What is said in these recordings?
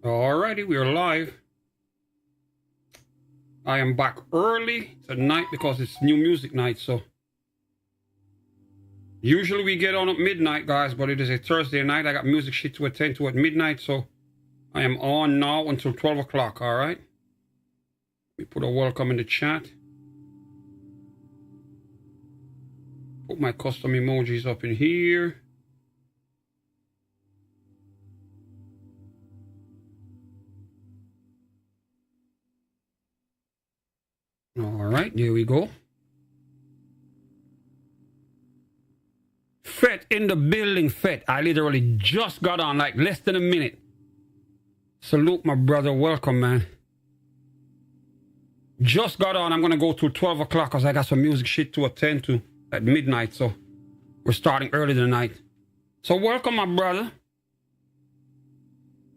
Alrighty, we are live. I am back early tonight because it's new music night, so usually we get on at midnight, guys, but it is a Thursday night. I got music shit to attend to at midnight, so I am on now until 12 o'clock, alright? We put a welcome in the chat. Put my custom emojis up in here. All right, there we go. Fet in the building, Fet. I literally just got on like less than a minute. Salute, my brother. Welcome, man. Just got on. I'm going to go till 12 o'clock because I got some music shit to attend to at midnight. So we're starting early tonight. So welcome, my brother.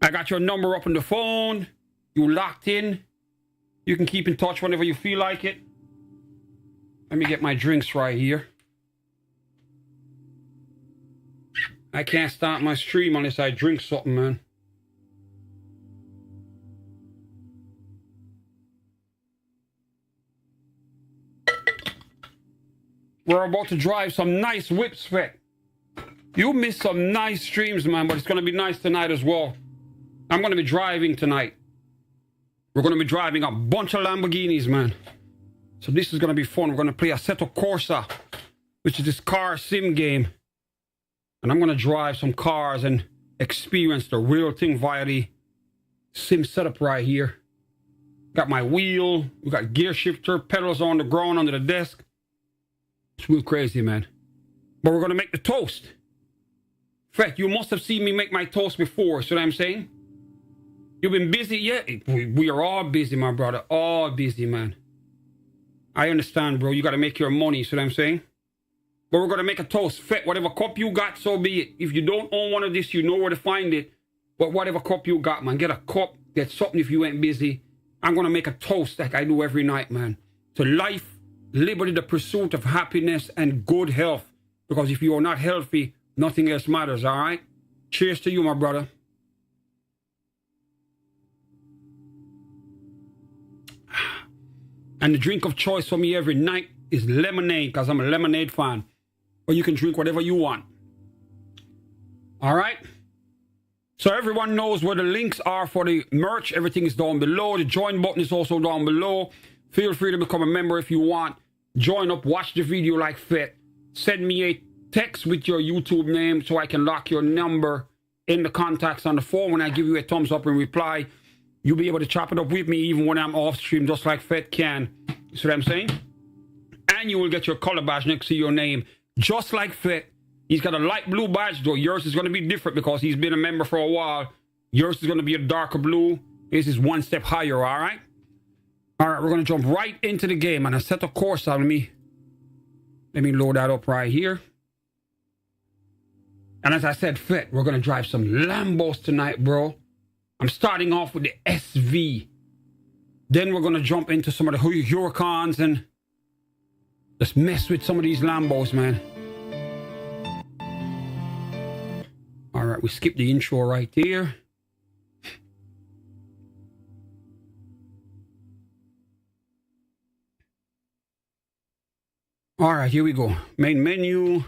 I got your number up on the phone. You locked in. You can keep in touch whenever you feel like it. Let me get my drinks right here. I can't start my stream unless I drink something, man. We're about to drive some nice whips, Fet. You missed some nice streams, man, but it's going to be nice tonight as well. I'm going to be driving tonight. We're going to be driving a bunch of Lamborghinis, man. So this is going to be fun. We're going to play Assetto Corsa, which is this car sim game. And I'm going to drive some cars and experience the real thing via the sim setup right here. Got my wheel. We got gear shifter, pedals on the ground under the desk. It's real crazy, man. But we're going to make the toast. In fact, you must have seen me make my toast before. See what I'm saying? You've been busy? Yeah, we are all busy, my brother. All busy, man. I understand, bro. You got to make your money. See what I'm saying? But we're going to make a toast. Fet, whatever cup you got, so be it. If you don't own one of this, you know where to find it. But whatever cup you got, man, get a cup. Get something if you ain't busy. I'm going to make a toast like I do every night, man. To life, liberty, the pursuit of happiness, and good health. Because if you are not healthy, nothing else matters, all right? Cheers to you, my brother. And the drink of choice for me every night is lemonade, because I'm a lemonade fan. Or you can drink whatever you want. All right? So everyone knows where the links are for the merch. Everything is down below. The join button is also down below. Feel free to become a member if you want. Join up, watch the video like Fet. Send me a text with your YouTube name so I can lock your number in the contacts on the phone. When I give you a thumbs up in reply, you'll be able to chop it up with me even when I'm off stream, just like Fet can. You see what I'm saying? And you will get your color badge next to your name, just like Fet. He's got a light blue badge, though. Yours is going to be different because he's been a member for a while. Yours is going to be a darker blue. This is one step higher, all right? All right, we're going to jump right into the game. And I set a course on me. Let me load that up right here. And as I said, Fet, we're going to drive some Lambos tonight, bro. I'm starting off with the SV. Then we're going to jump into some of the Huracans and just mess with some of these Lambos, man. All right, we skip the intro right there. All right, here we go. Main menu.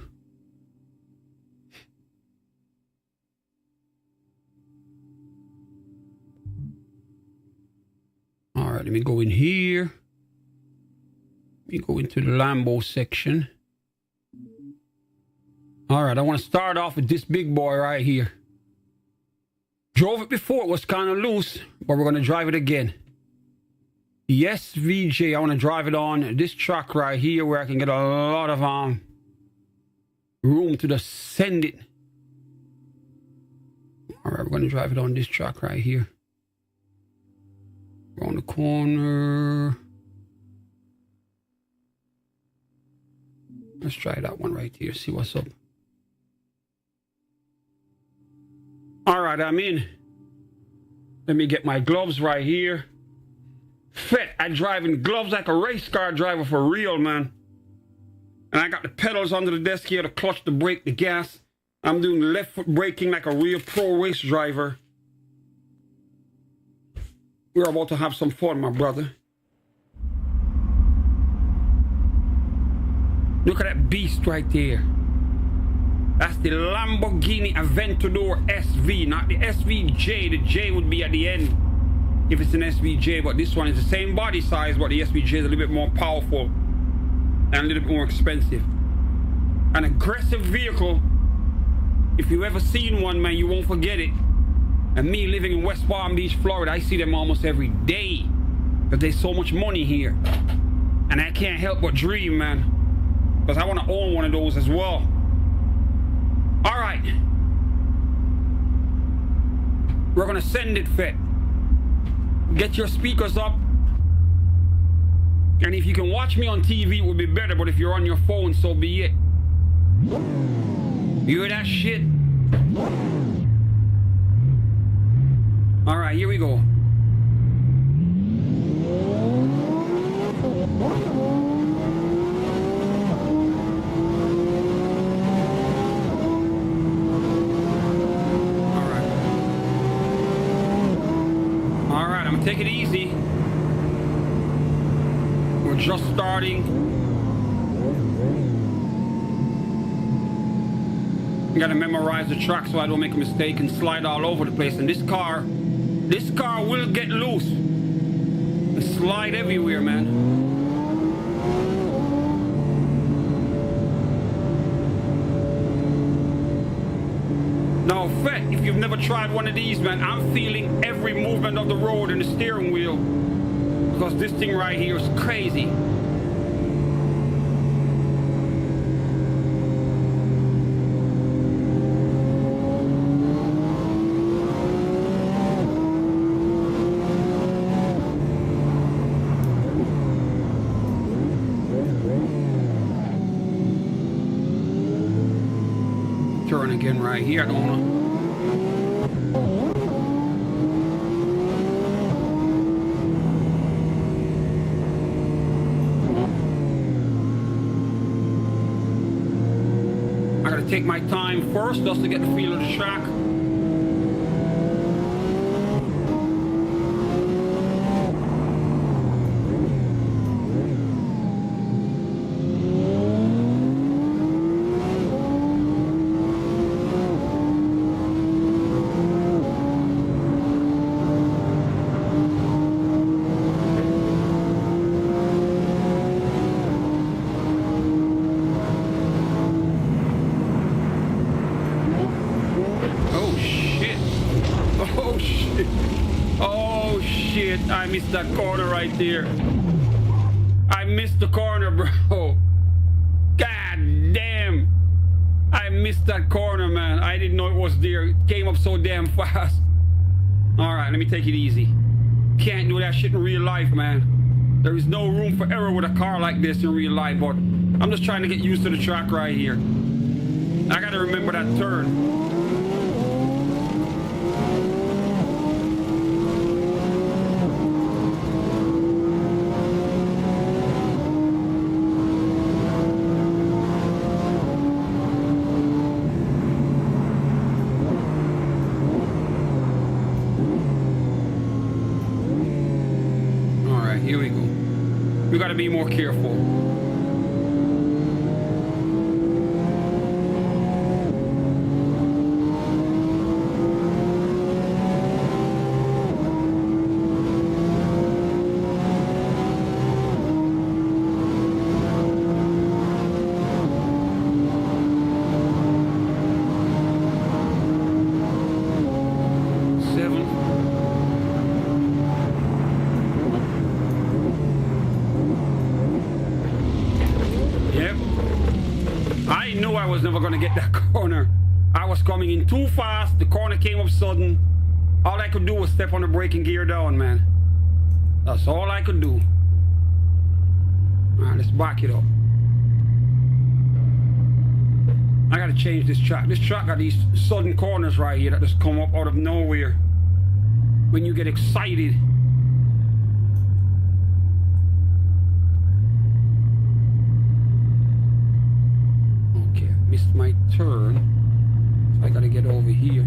All right, let me go in here. Let me go into the Lambo section. All right, I want to start off with this big boy right here. Drove it before, it was kind of loose, but we're going to drive it again. Yes, VJ, I want to drive it on this track right here where I can get a lot of room to just send it. All right, we're going to drive it on this track right here. Around the corner. Let's try that one right here, see what's up. All right, I'm in. Let me get my gloves right here. Fet, I drive in gloves like a race car driver for real, man. And I got the pedals under the desk here, the clutch, the brake, the gas. I'm doing left foot braking like a real pro race driver. We're about to have some fun, my brother. Look at that beast right there. That's the Lamborghini Aventador SV, not the SVJ. The J would be at the end if it's an SVJ, but this one is the same body size, but the SVJ is a little bit more powerful and a little bit more expensive. An aggressive vehicle. If you've ever seen one, man, you won't forget it. And me living in West Palm Beach, Florida, I see them almost every day because there's so much money here. And I can't help but dream, man, because I want to own one of those as well. All right. We're going to send it, Fet. Get your speakers up. And if you can watch me on TV, it would be better. But if you're on your phone, so be it. You hear that shit? All right, here we go. Take it easy. We're just starting. You gotta memorize the track so I don't make a mistake and slide all over the place. And this car will get loose and slide everywhere, man. Now, Fet, if you've never tried one of these, man, I'm feeling every movement of the road and the steering wheel because this thing right here is crazy. Turn again right here. I don't know. I gotta take my time first just to get the feel of the track. I missed that corner right there. I missed the corner, bro. God damn. I missed that corner, man. I didn't know it was there. It came up so damn fast. All right, let me take it easy. Can't do that shit in real life, man. There is no room for error with a car like this in real life, but I'm just trying to get used to the track right here. I gotta remember that turn. Here we go. We gotta be more careful. I was never gonna get that corner. I was coming in too fast. The corner came up sudden. All I could do was step on the braking gear down, man. That's all I could do. All right, let's back it up. I gotta change this track. This track got these sudden corners right here that just come up out of nowhere when you get excited. Missed my turn, so I gotta get over here.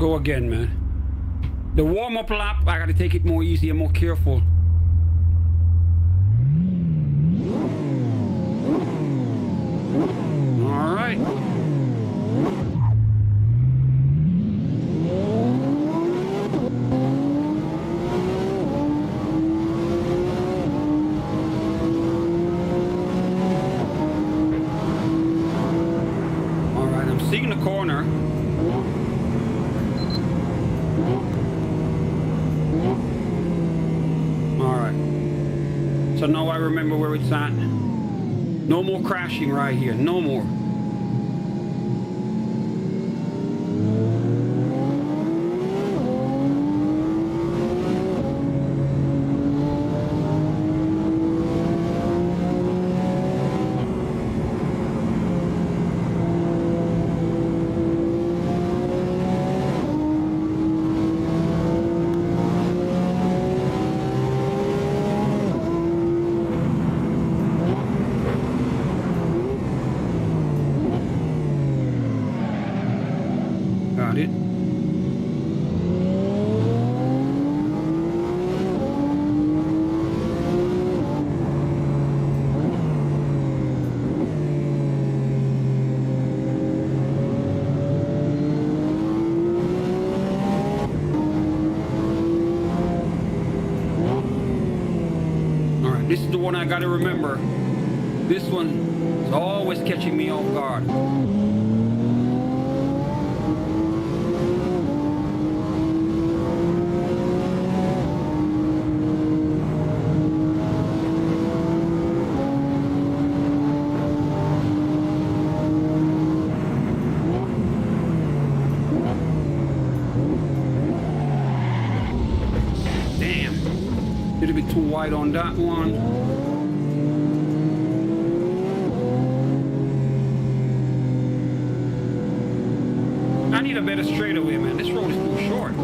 go again, man. The warm-up lap, I gotta take it more easy and more careful. All right. All right, I'm seeing the corner. So now I remember where it's at. No more crashing right here. No more. Got it. All right, this is the one I gotta remember. This one is always catching me off guard. A little bit too wide on that one. I need a better straightaway, man. This road is too short.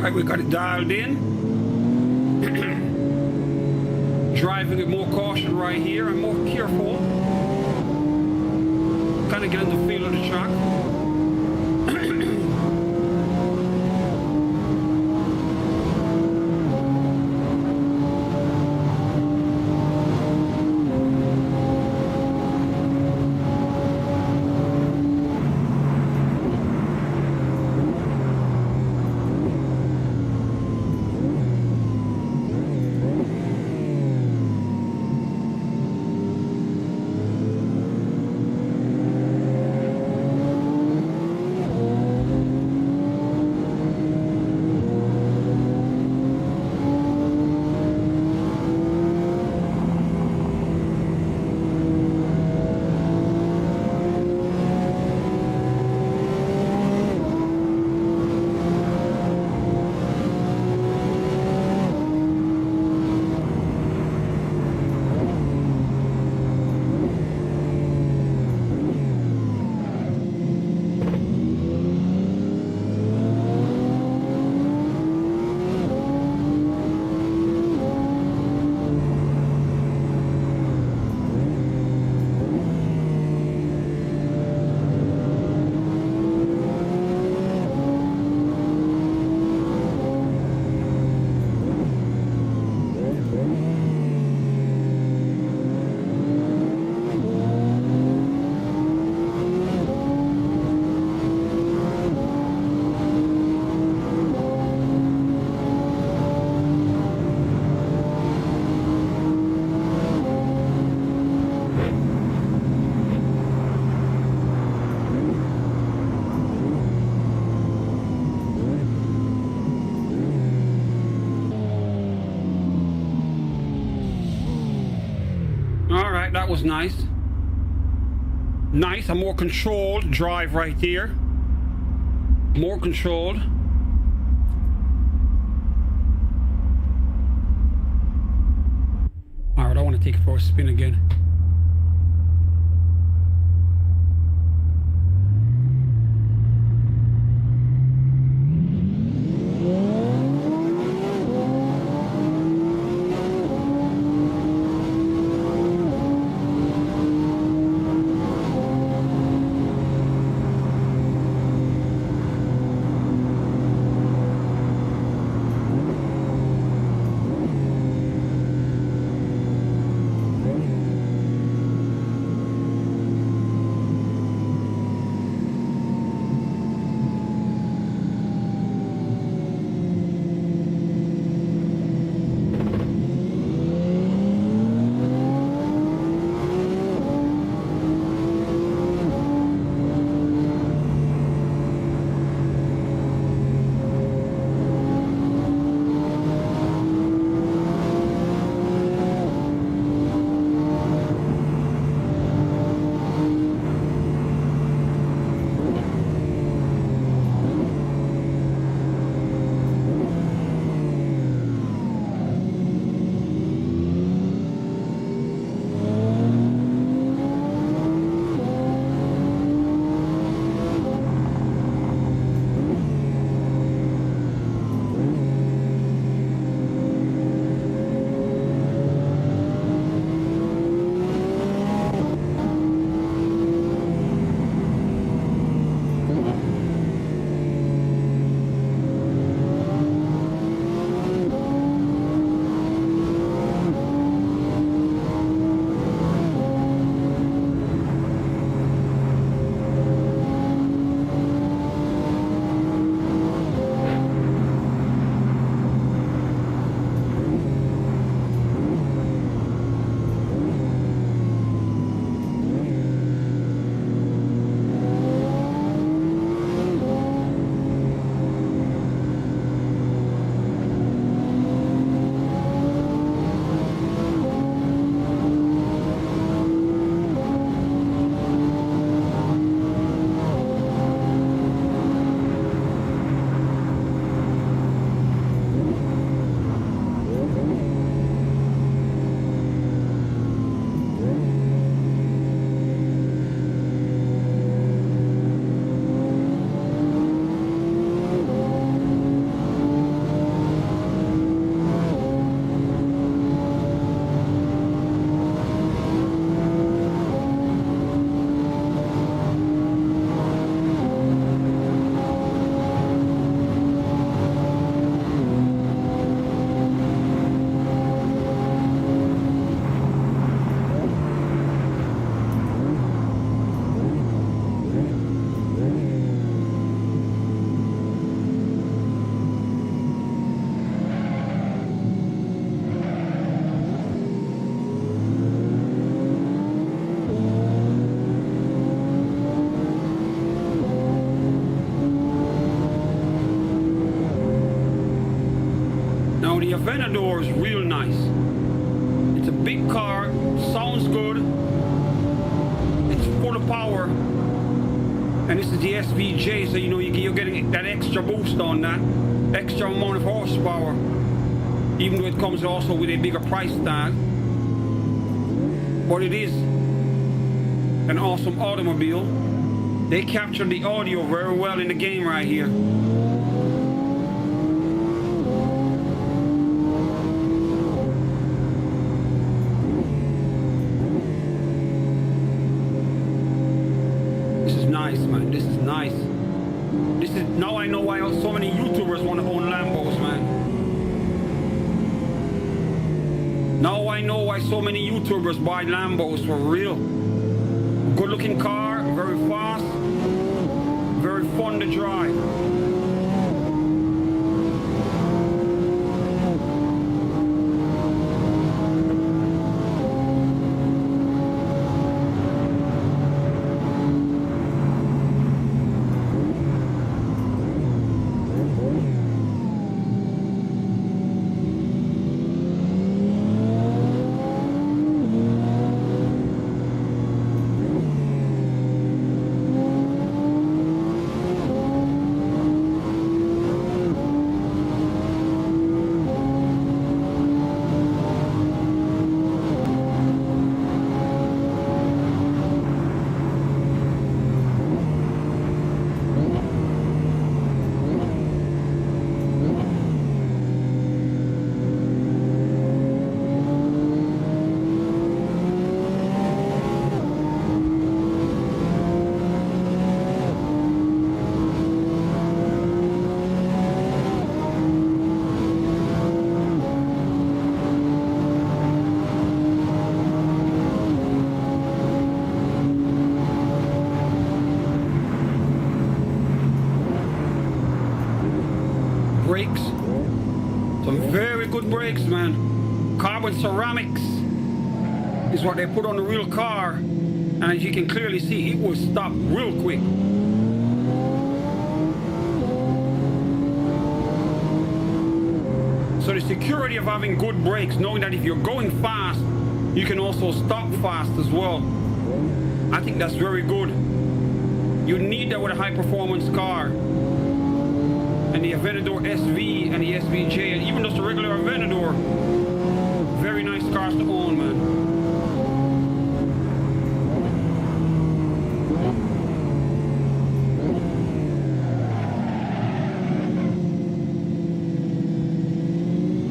right, we got it dialed in. Driving with more caution right here and more careful. Kind of getting the feel of the track. That was nice. Nice, a more controlled drive right here. More controlled. All right, I want to take it for a spin again. the Aventador is real nice. It's a big car, sounds good, it's full of power, and this is the SVJ, so you know you're getting that extra boost on that, extra amount of horsepower, even though it comes also with a bigger price tag. But it is an awesome automobile. They captured the audio very well in the game right here. This is nice, man. This is nice. This is, now I know why so many YouTubers want to own Lambos, man. Now I know why so many YouTubers buy Lambos, for real. Good looking car, very fast, very fun to drive. Brakes, some very good brakes, man. Carbon ceramics is what they put on the real car, and as you can clearly see, it will stop real quick. So the security of having good brakes, knowing that if you're going fast, you can also stop fast as well, I think that's very good. You need that with a high performance car. And the Aventador SV and the SVJ, and even just the regular Aventador, very nice cars to own, man.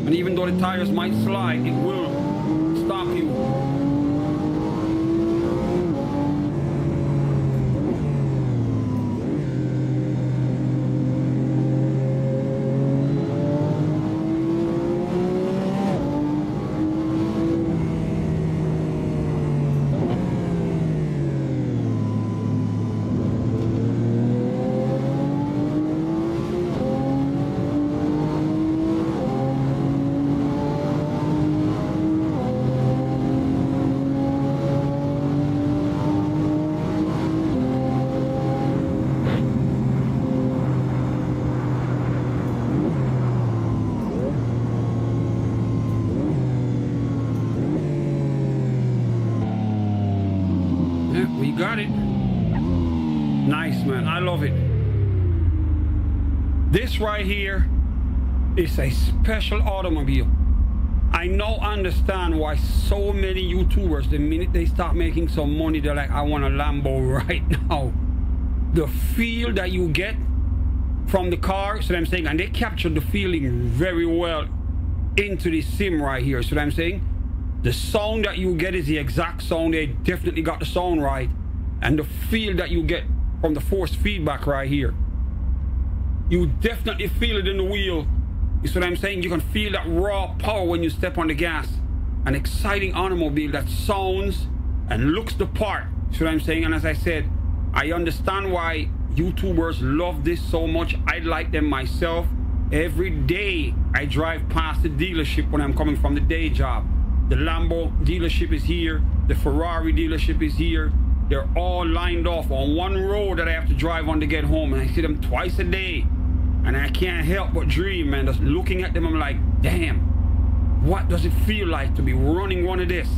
And even though the tires might slide, it will stop you. We got it. Nice, man. I love it. This right here is a special automobile. I now understand why so many YouTubers, the minute they start making some money, they're like, I want a Lambo right now. The feel that you get from the car, so I'm saying, and they captured the feeling very well into the sim right here, so I'm saying. The sound that you get is the exact sound. They definitely got the sound right. And the feel that you get from the force feedback right here, you definitely feel it in the wheel. You see what I'm saying? You can feel that raw power when you step on the gas. An exciting automobile that sounds and looks the part. You see what I'm saying? And as I said, I understand why YouTubers love this so much. I like them myself. Every day I drive past the dealership when I'm coming from the day job. The Lambo dealership is here. The Ferrari dealership is here. They're all lined off on one road that I have to drive on to get home. And I see them twice a day. And I can't help but dream, man. Just looking at them, I'm like, damn, what does it feel like to be running one of this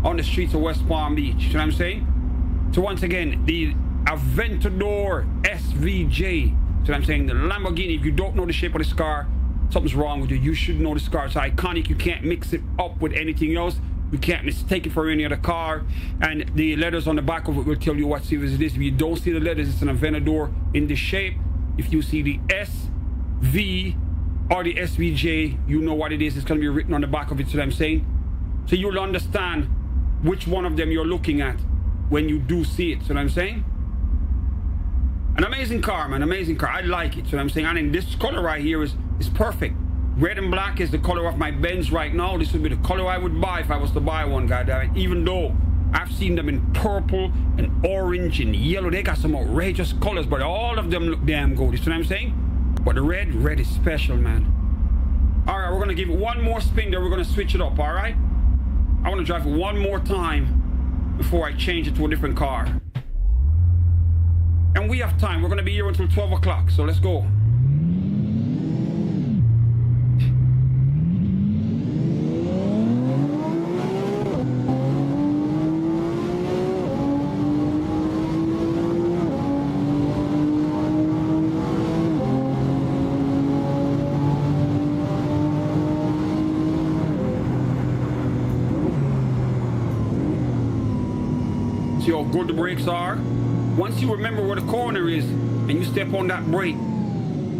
on the streets of West Palm Beach? You know what I'm saying? So once again, the Aventador SVJ. You know what I'm saying? The Lamborghini. If you don't know the shape of this car, something's wrong with you. You should know this car. It's iconic. You can't mix it up with anything else. You can't mistake it for any other car. And the letters on the back of it will tell you what series it is. If you don't see the letters, it's an Aventador in this shape. If you see the SV or the SVJ, you know what it is. It's going to be written on the back of it. So I'm saying, so you'll understand which one of them you're looking at when you do see it. So I'm saying, an amazing car, man. Amazing car. I like it. So I'm saying, and in this color right here is perfect. Red and black is the color of my Benz right now. This would be the color I would buy if I was to buy one, guy. Even though I've seen them in purple and orange and yellow. They got some outrageous colors, but all of them look damn good. You see what I'm saying? But the red is special, man. All right, we're going to give it one more spin there. We're going to switch it up, all right? I want to drive it one more time before I change it to a different car. And we have time. We're going to be here until 12 o'clock, so let's go. See how good the brakes are? Once you remember where the corner is and you step on that brake,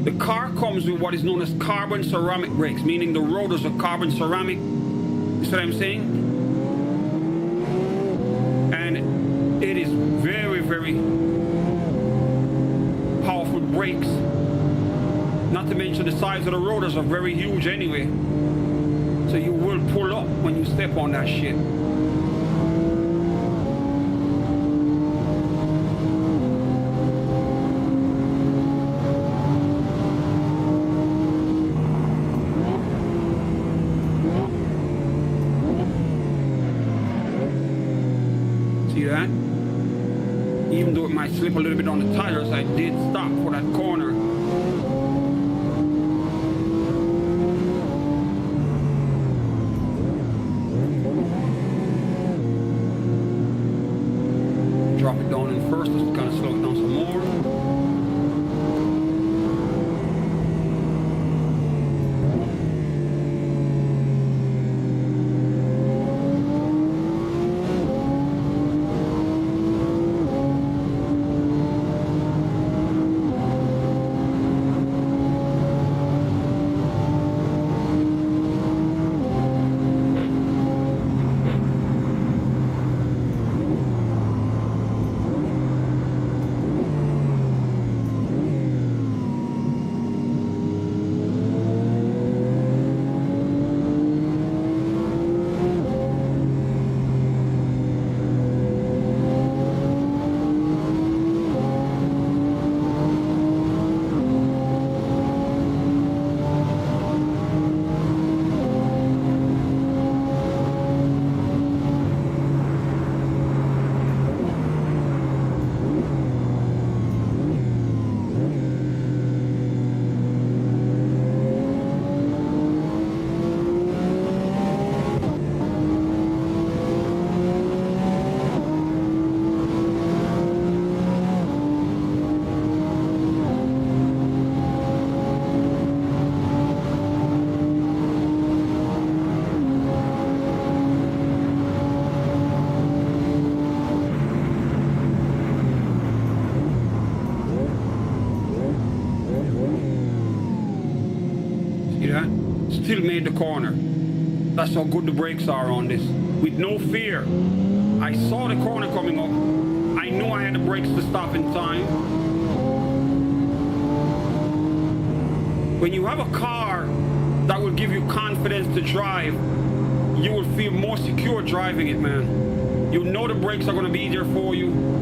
the car comes with what is known as carbon ceramic brakes, meaning the rotors are carbon ceramic. You see what I'm saying? And it is very, very powerful brakes. Not to mention the size of the rotors are very huge anyway. So you will pull up when you step on that shit. That even though it might slip a little bit on the tires, I did stop for that corner. Drop it down in first, just to kind of slow it down some more. Still made the corner. That's how good the brakes are on this. With no fear. I saw the corner coming up. I knew I had the brakes to stop in time. When you have a car that will give you confidence to drive, you will feel more secure driving it, man. You know the brakes are going to be there for you.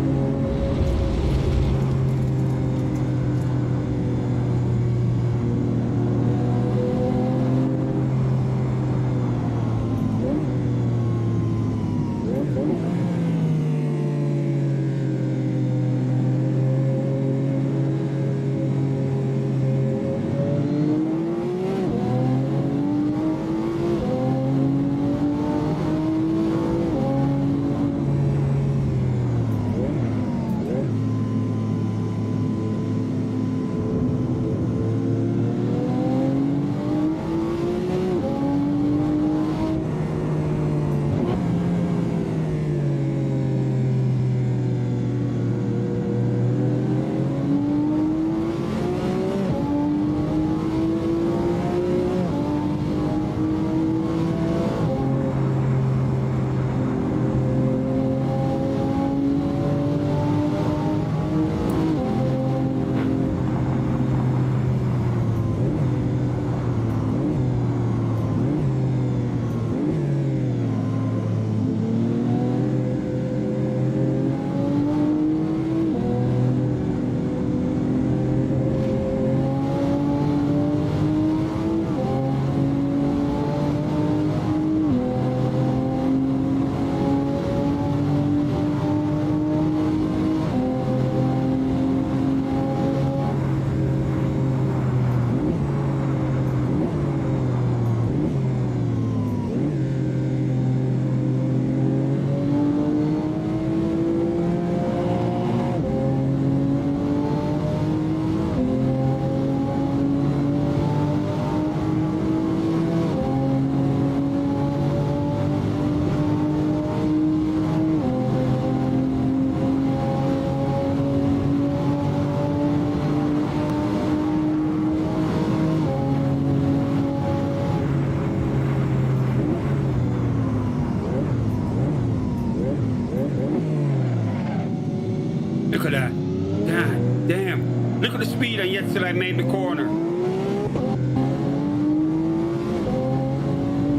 till I made the corner.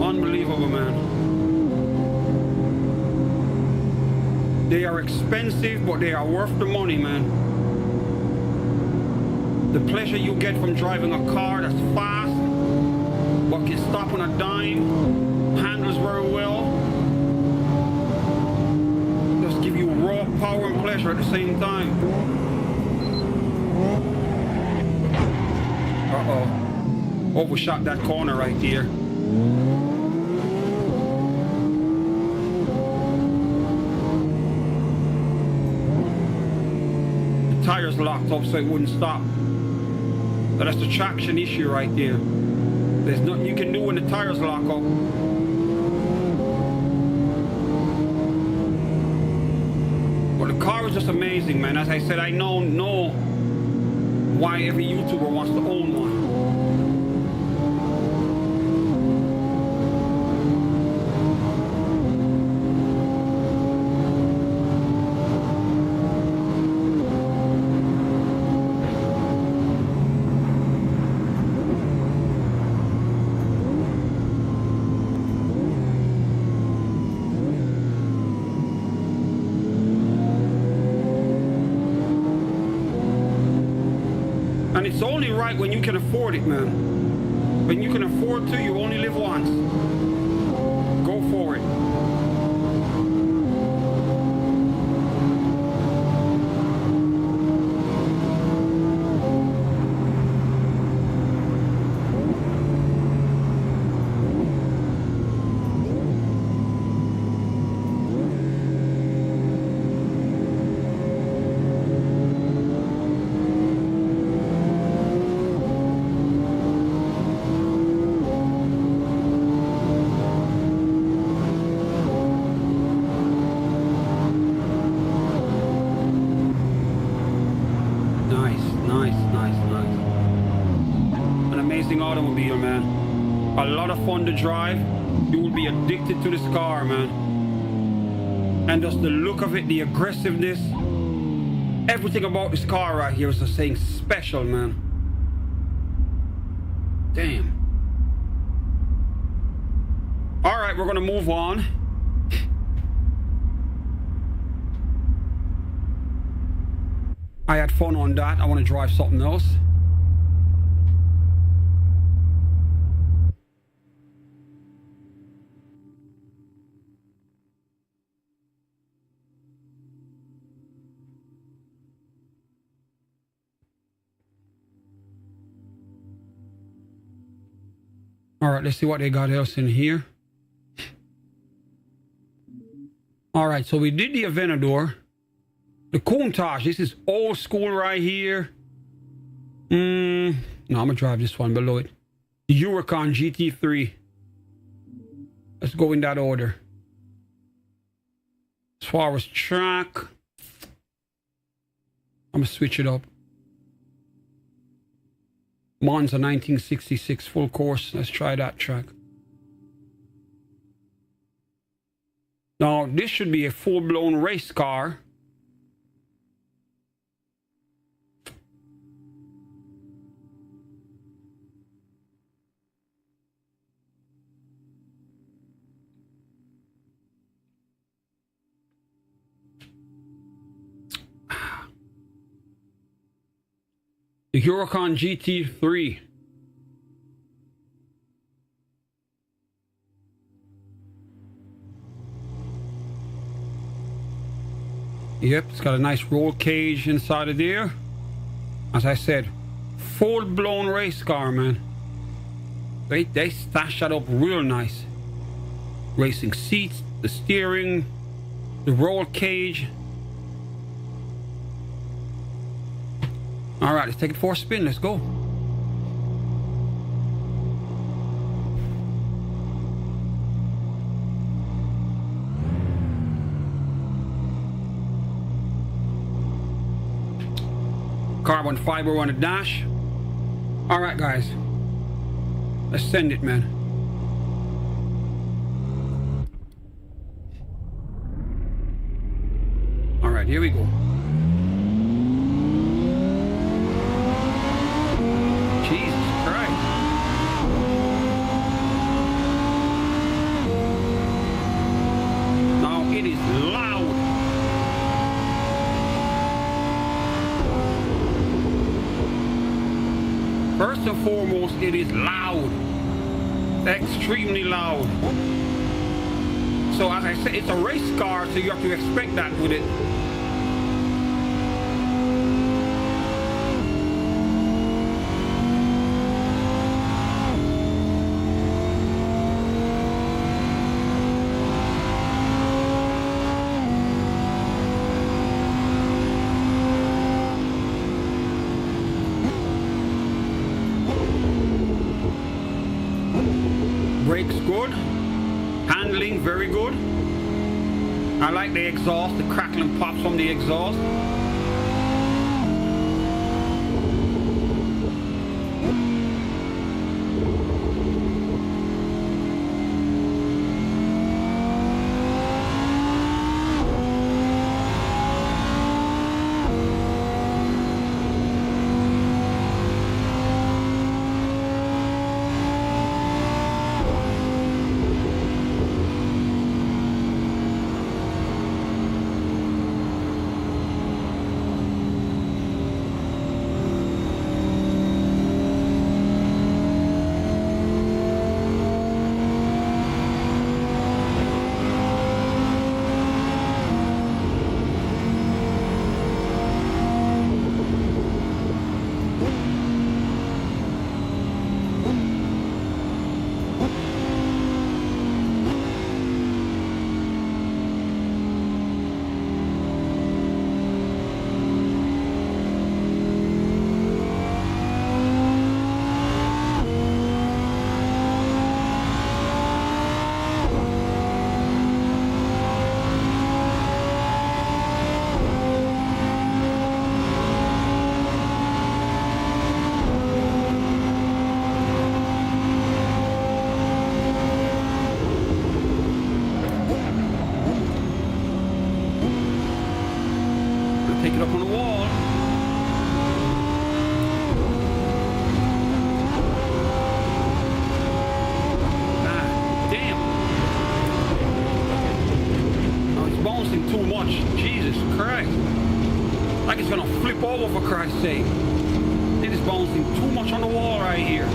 Unbelievable, man. They are expensive, but they are worth the money, man. The pleasure you get from driving a car that's fast, but can stop on a dime, handles very well, just give you raw power and pleasure at the same time. Uh-oh. Overshot that corner right here. The tires locked up so it wouldn't stop. But that's the traction issue right there. There's nothing you can do when the tires lock up. But the car is just amazing, man. As I said, I know why every YouTuber wants to own one. And it's only right when you can afford it, man. When you can afford to, you only live once. Go for it. Automobile, man. A lot of fun to drive. You will be addicted to this car, man. And just the look of it, the aggressiveness, everything about this car right here is just saying special, man. Damn. All right, we're gonna move on. I had fun on that. I want to drive something else. All right, let's see what they got else in here. All right, so we did the Aventador. The Countach, this is old school right here. No, I'm gonna drive this one below it. The Huracan GT3. Let's go in that order. As far as track, I'm gonna switch it up. Monza 1966 full course. Let's try that track. Now, this should be a full-blown race car. The Huracan GT3. Yep, it's got a nice roll cage inside of there. As I said, full-blown race car, man. They stashed that up real nice. Racing seats, the steering, the roll cage. All right, let's take it for a spin. Let's go. Carbon fiber on the dash. All right, guys. Let's send it, man. All right, here we go. First and foremost, it is loud. Extremely loud. So as I said, it's a race car, so you have to expect that with it. Brakes good. Handling very good. I like the exhaust, the crackling pops from the exhaust. Take it up on the wall. Ah, damn. Oh, it's bouncing too much. Jesus Christ. Like it's gonna flip over, for Christ's sake. It is bouncing too much on the wall right here.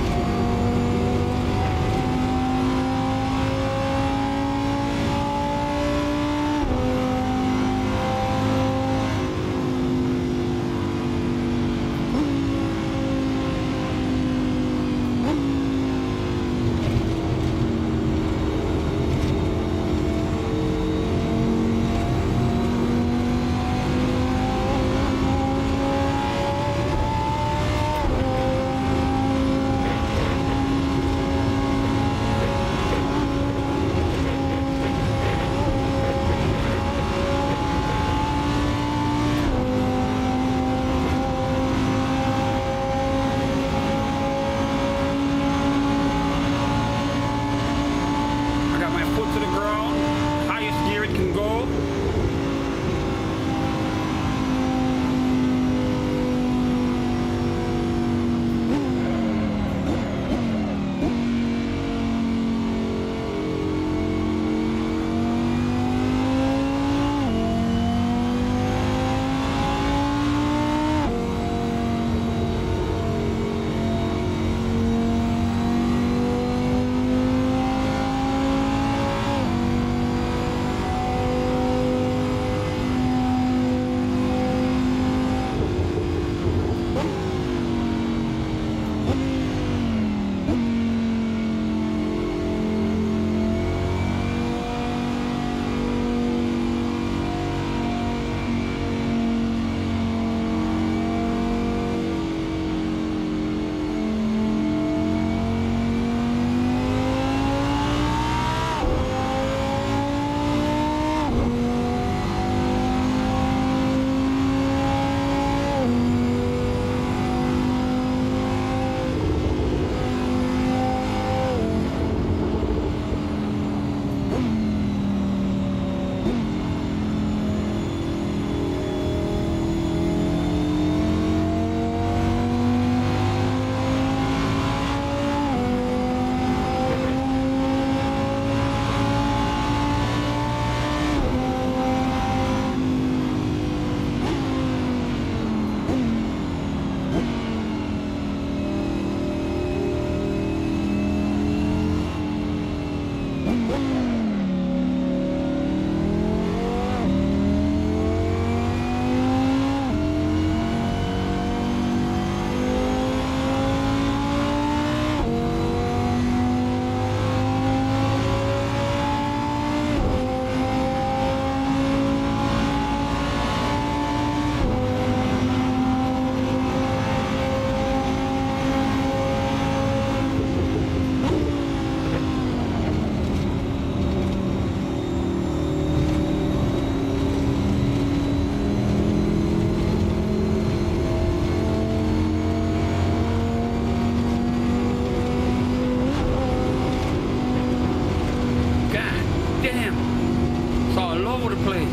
place.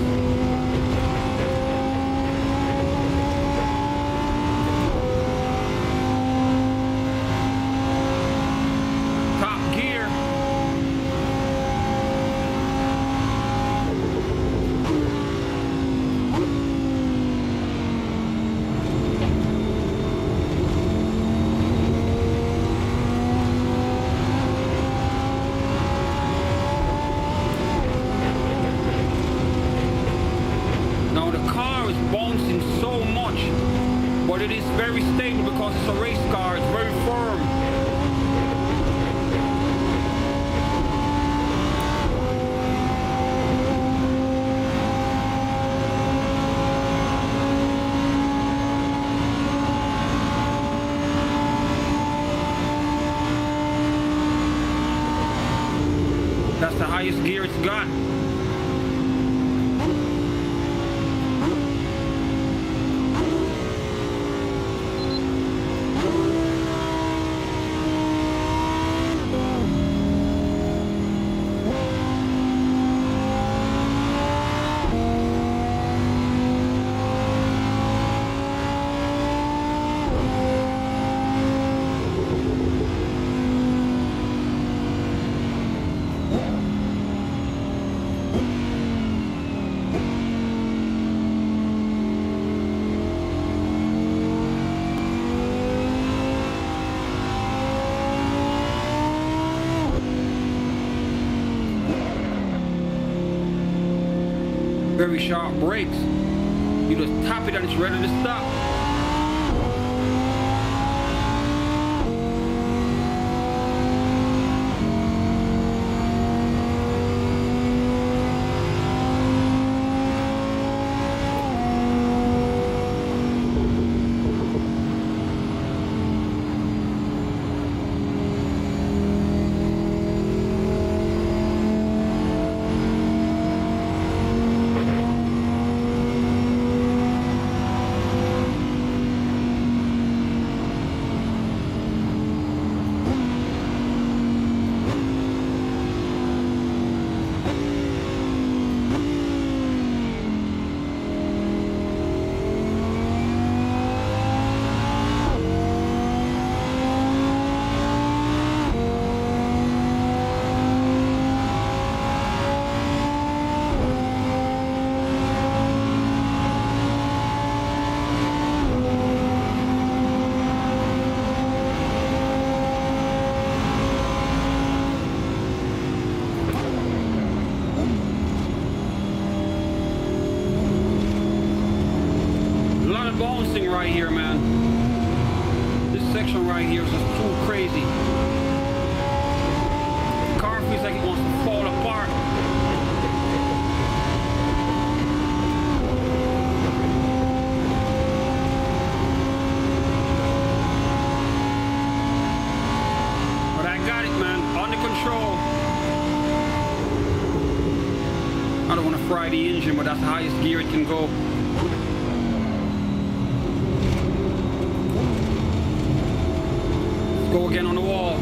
Top gear. Now the car is bouncing so much, but it is very stable because it's a race car. It's very firm. That's the highest gear it's got. Very sharp brakes. You just tap it and it's ready to stop. Bouncing right here, man. This section right here is just too crazy. The car feels like it wants to fall apart. But I got it, man. Under control. I don't want to fry the engine, but that's the highest gear it can go. Go again on the wall.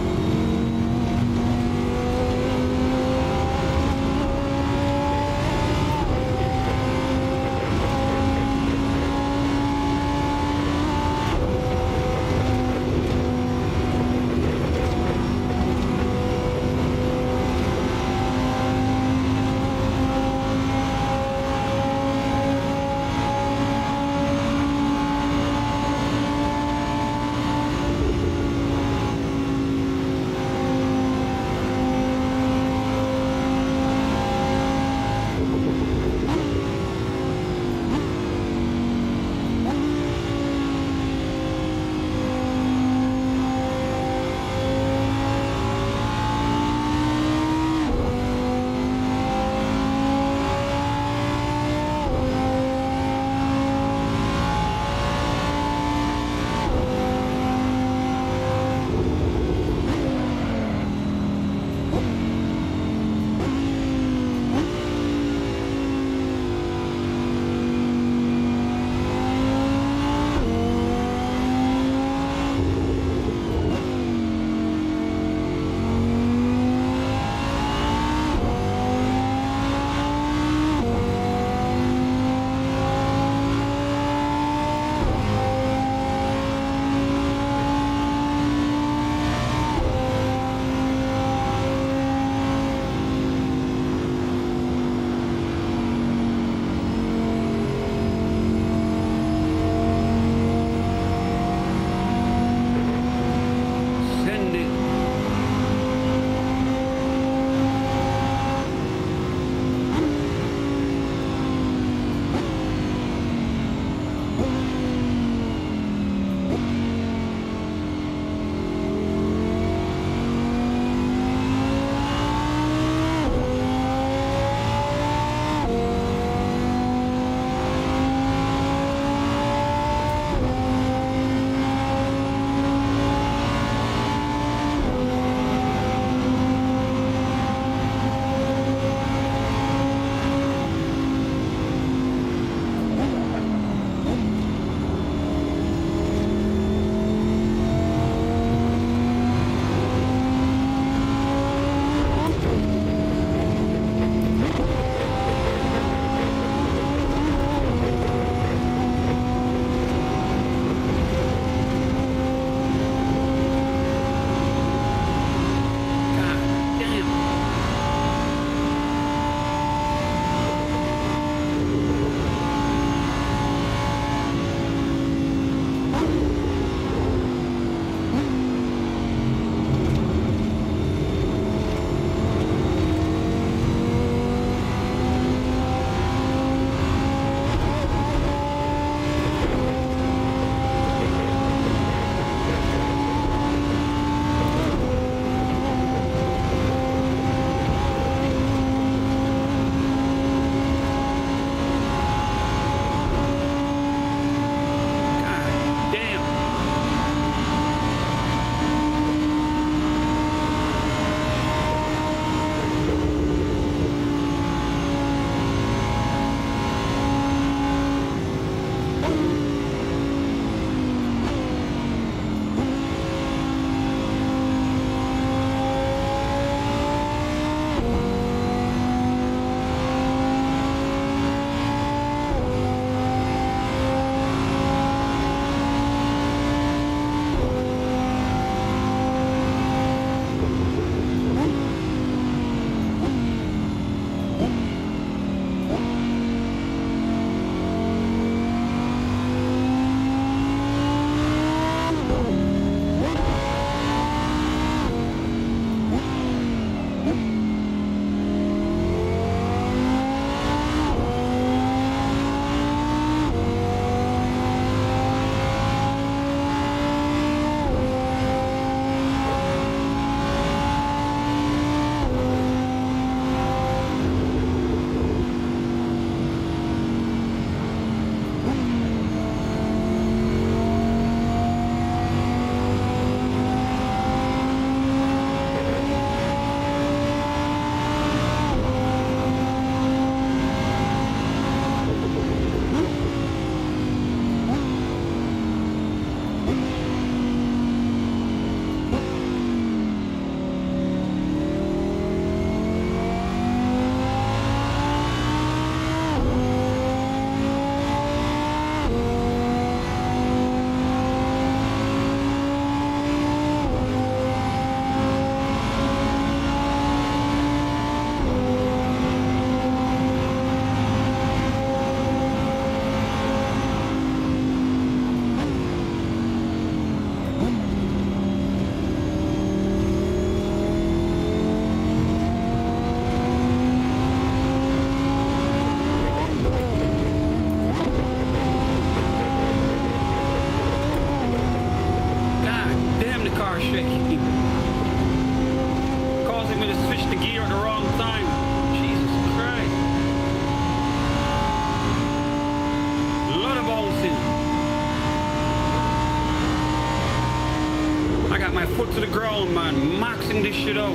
to the ground, man. Maxing this shit out.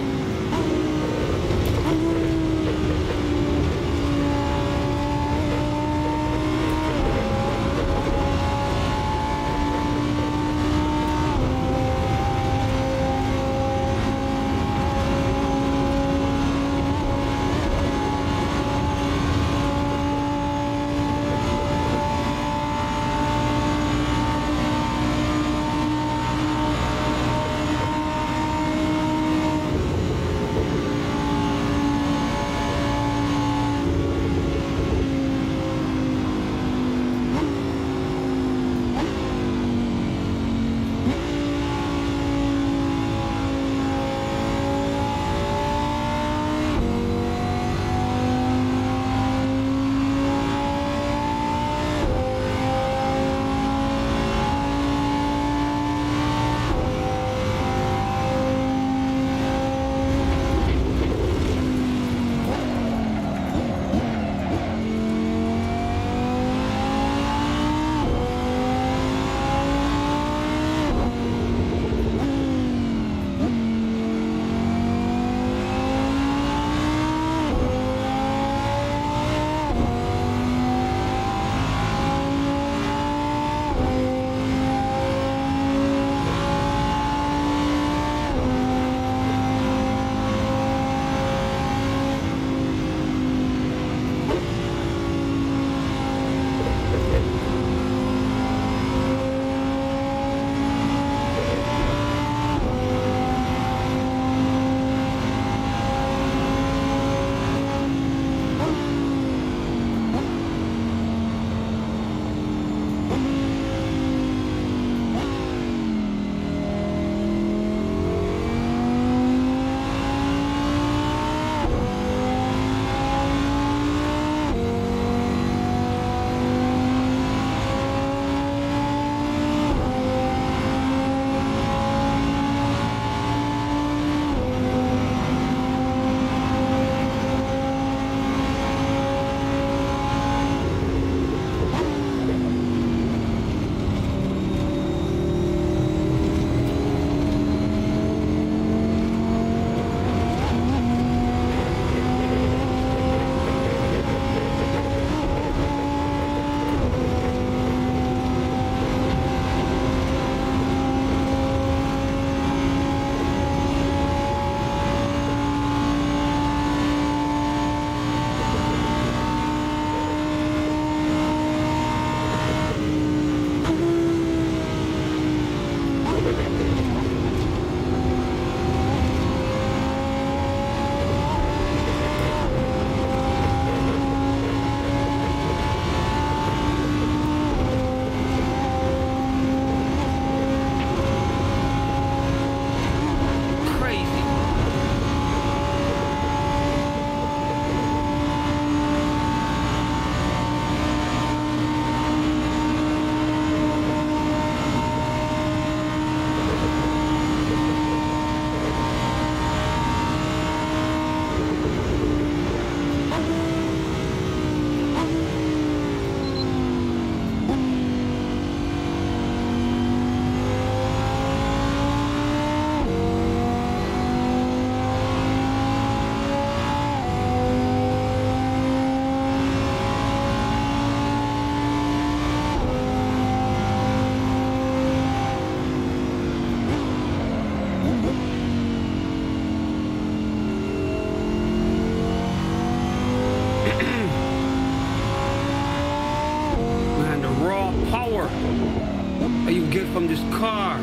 from this car.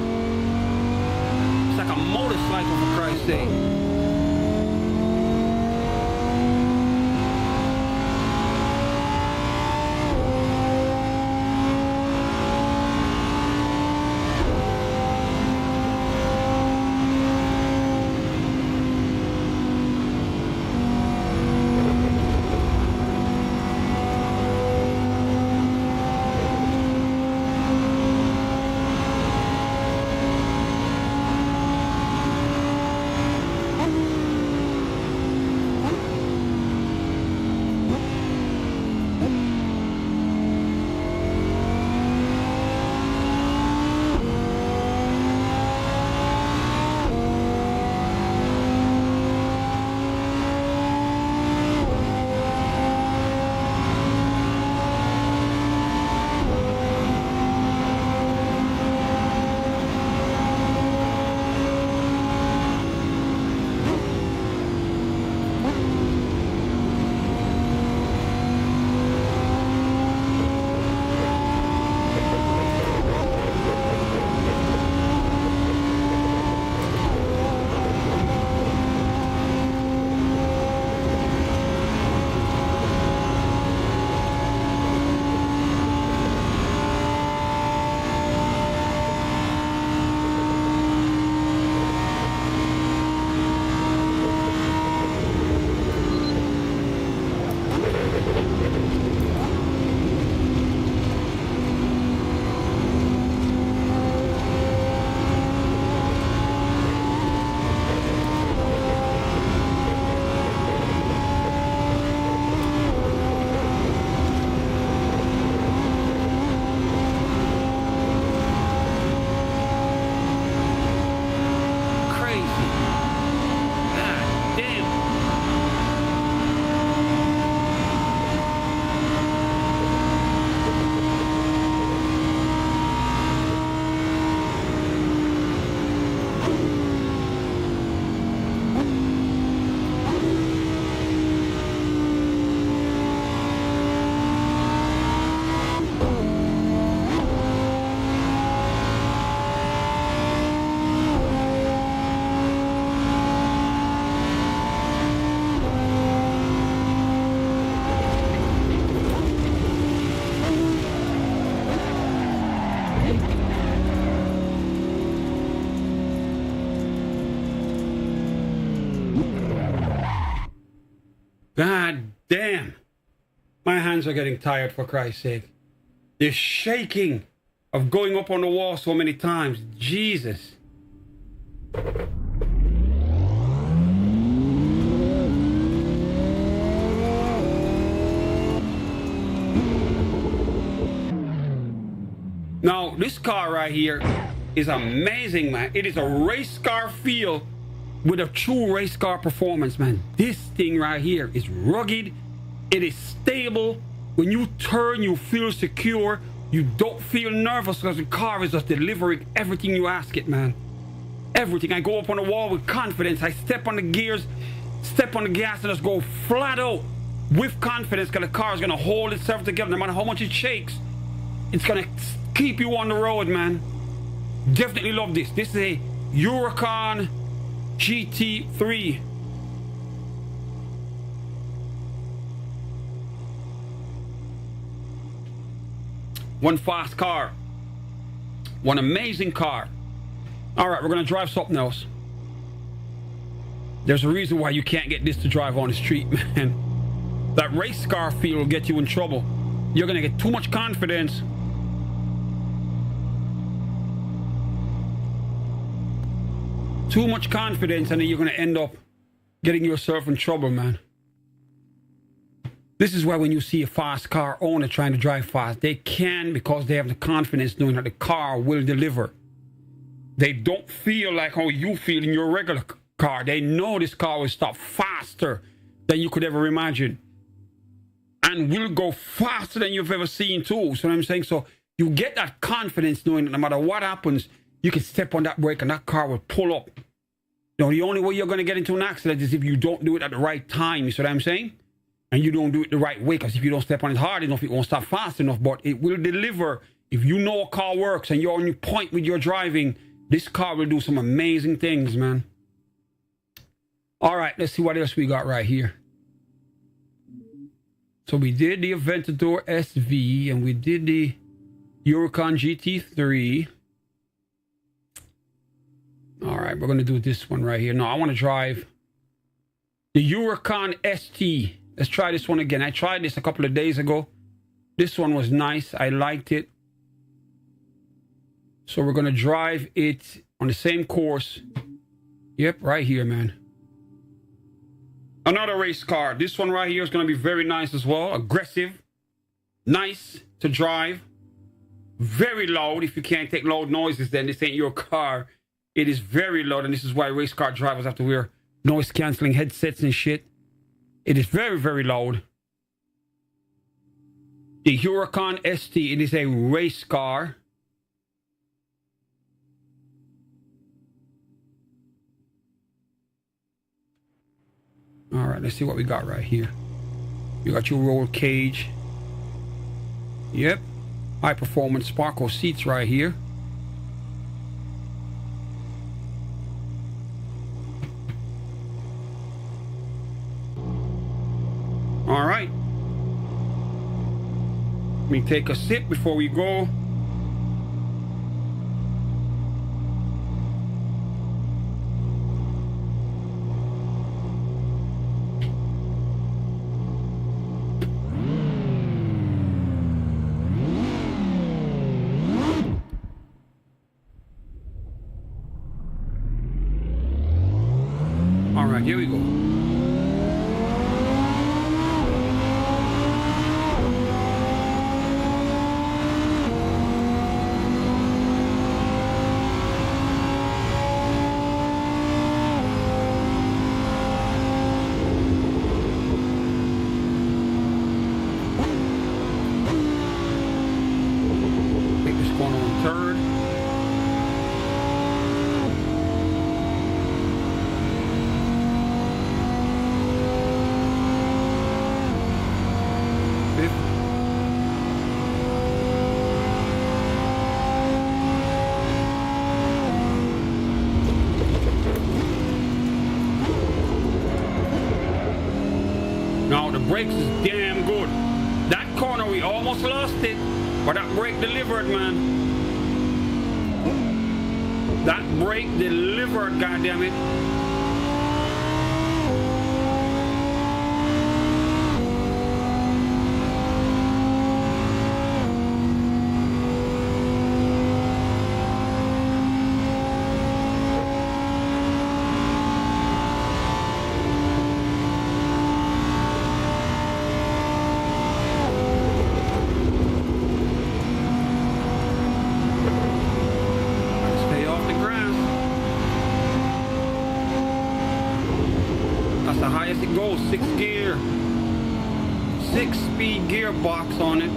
It's like a motorcycle, for Christ's sake. hands are getting tired, for Christ's sake. They're shaking of going up on the wall so many times. Jesus. Now, this car right here is amazing, man. It is a race car feel with a true race car performance, man. This thing right here is rugged. It is stable. When you turn, you feel secure. You don't feel nervous because the car is just delivering everything you ask it, man. Everything. I go up on the wall with confidence. I step on the gears, step on the gas, and just go flat out with confidence because the car is going to hold itself together. No matter how much it shakes, it's going to keep you on the road, man. Definitely love this. This is a Huracan GT3. One fast car. One amazing car. All right, we're going to drive something else. There's a reason why you can't get this to drive on the street, man. That race car feel will get you in trouble. You're going to get too much confidence. Too much confidence, and then you're going to end up getting yourself in trouble, man. This is why when you see a fast car owner trying to drive fast, they can because they have the confidence knowing that the car will deliver. They don't feel like how you feel in your regular car. They know this car will stop faster than you could ever imagine. And will go faster than you've ever seen too. So what I'm saying? So you get that confidence knowing that no matter what happens, you can step on that brake and that car will pull up. You know, the only way you're going to get into an accident is if you don't do it at the right time. You see what I'm saying? And you don't do it the right way, because if you don't step on it hard enough, it won't stop fast enough. But it will deliver. If you know a car works and you're on your point with your driving, this car will do some amazing things, man. All right, let's see what else we got right here. So we did the Aventador SV and we did the Huracan GT3. All right, we're going to do this one right here. No, I want to drive the Huracan ST. Let's try this one again. I tried this a couple of days ago. This one was nice. I liked it. So we're going to drive it on the same course. Yep, right here, man. Another race car. This one right here is going to be very nice as well. Aggressive. Nice to drive. Very loud. If you can't take loud noises, then this ain't your car. It is very loud, and this is why race car drivers have to wear noise-canceling headsets and shit. It is very, very loud. The Huracan ST, it is a race car. All right, let's see what we got right here. You got your roll cage. Yep. High performance sparkle seats right here. All right. Let me take a sip before we go. All right, here we go. Now the brakes is damn good. That corner we almost lost it, but that brake delivered, man. That brake delivered, goddammit. highest it goes. 6 gear. 6-speed gearbox on it.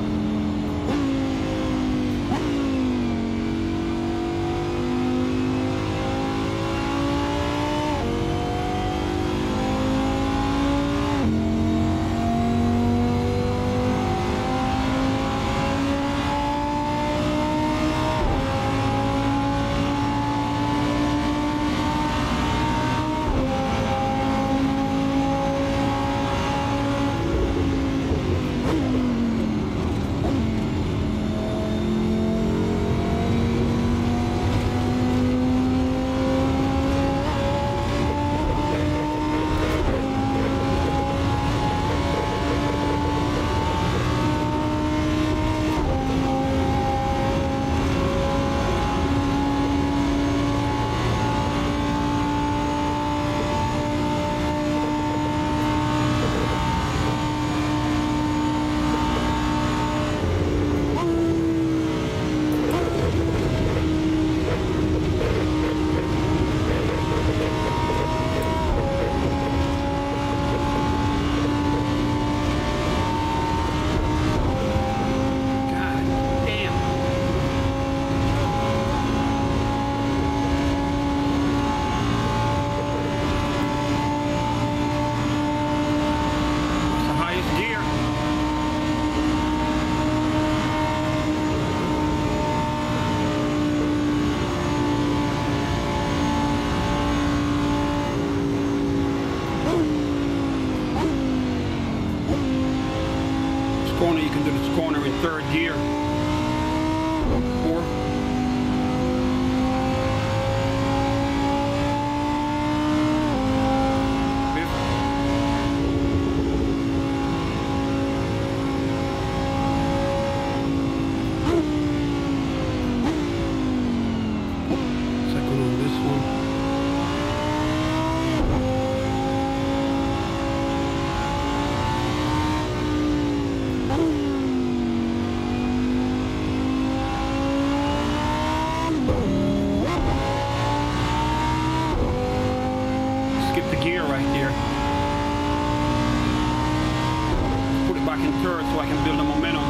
Corner, you can do this corner in 3rd gear. 4th. 5th. 2nd on this one. Skip the gear right there. Put it back in 3rd so I can build the momentum.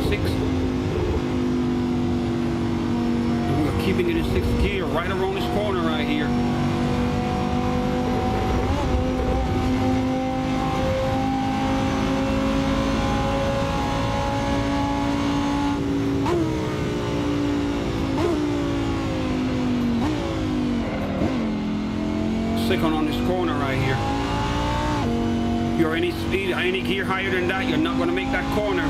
6th. And we are keeping it in 6th gear right around this corner right here. Second on this corner right here. If you're any speed, any gear higher than that, you're not going to make that corner.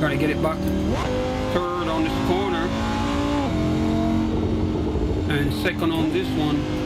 Gotta get it back. Third on this corner. And second on this one.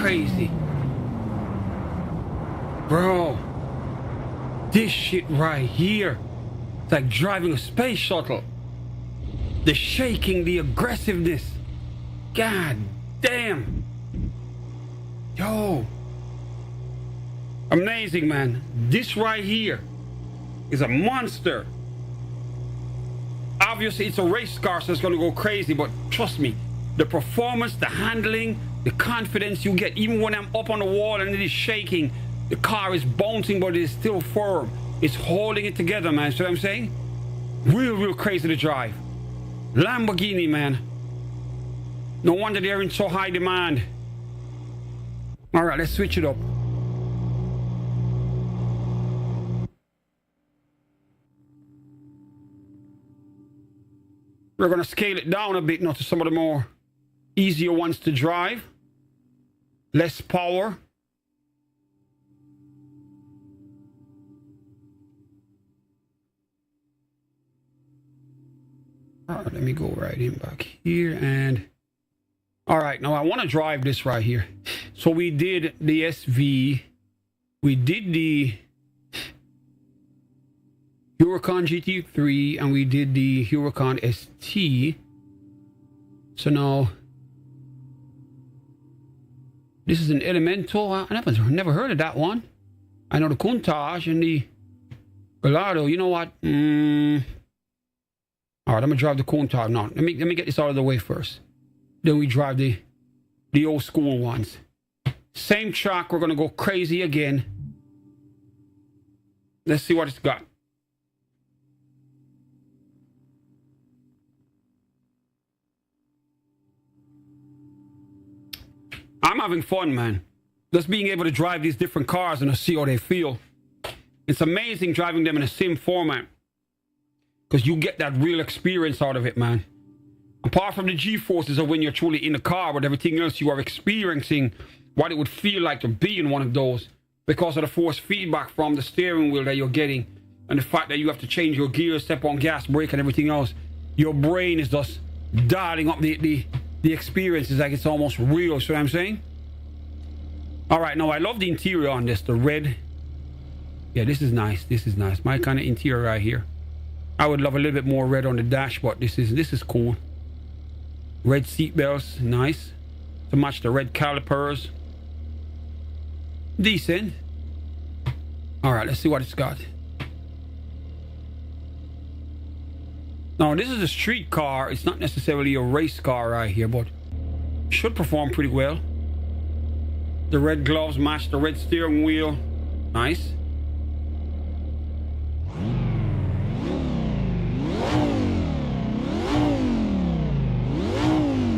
crazy. Bro, this shit right here, it's like driving a space shuttle. The shaking, the aggressiveness. God damn. Yo. Amazing, man. This right here is a monster. Obviously, it's a race car, so it's going to go crazy, but trust me, the performance, the handling, the confidence you get, even when I'm up on the wall and it is shaking, the car is bouncing, but it is still firm. It's holding it together, man. See what I'm saying? Real crazy to drive. Lamborghini, man. No wonder they're in so high demand. All right, let's switch it up. We're going to scale it down a bit now to some of the more easier ones to drive. Less power. All right, let me go right in back here and... All right, now I want to drive this right here. So we did the SV. We did the Huracan GT3 and we did the Huracan ST. So now this is an Elemental. I never heard of that one. I know the Countach and the Gallardo. You know what? All right, I'm gonna drive the Countach now. Let me get this out of the way first. Then we drive the old school ones. Same track. We're gonna go crazy again. Let's see what it's got. I'm having fun, man. Just being able to drive these different cars and to see how they feel. It's amazing driving them in a sim format. Because you get that real experience out of it, man. Apart from the G-forces of when you're truly in the car, but everything else you are experiencing what it would feel like to be in one of those. Because of the force feedback from the steering wheel that you're getting. And the fact that you have to change your gears, step on gas, brake and everything else. Your brain is just dialing up the experience. It's like it's almost real, see what I'm saying? Alright, now I love the interior on this, the red. Yeah, this is nice, this is nice. My kind of interior right here. I would love a little bit more red on the dash, but this is cool. Red seat belts, nice. To match the red calipers. Decent. Alright, let's see what it's got. Now, this is a street car. It's not necessarily a race car right here, but should perform pretty well. The red gloves match the red steering wheel. Nice.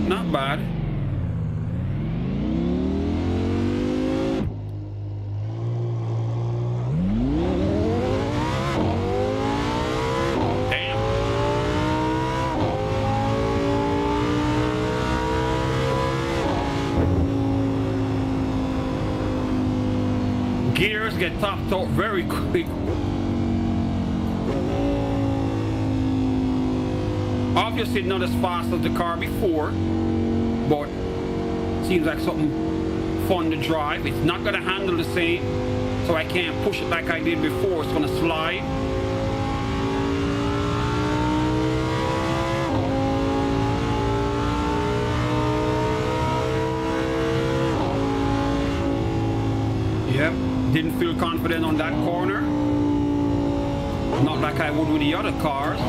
Not bad. Gears get topped out very quick. Obviously not as fast as the car before, but seems like something fun to drive. It's not going to handle the same, so I can't push it like I did before. It's going to slide. Yep, didn't feel confident on that corner. Not like I would with the other cars.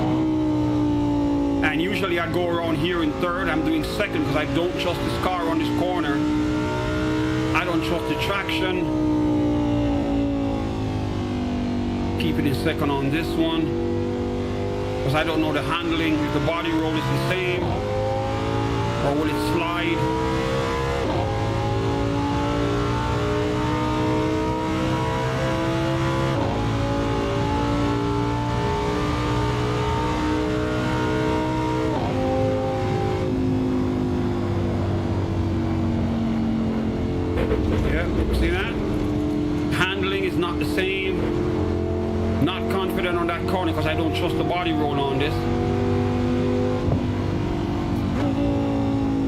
And usually I'd go around here in third. I'm doing second because I don't trust this car on this corner. I don't trust the traction. Keep it in second on this one. Because I don't know the handling, if the body roll is the same. Or will it slide? See that? Handling is not the same. Not confident on that corner because I don't trust the body roll on this.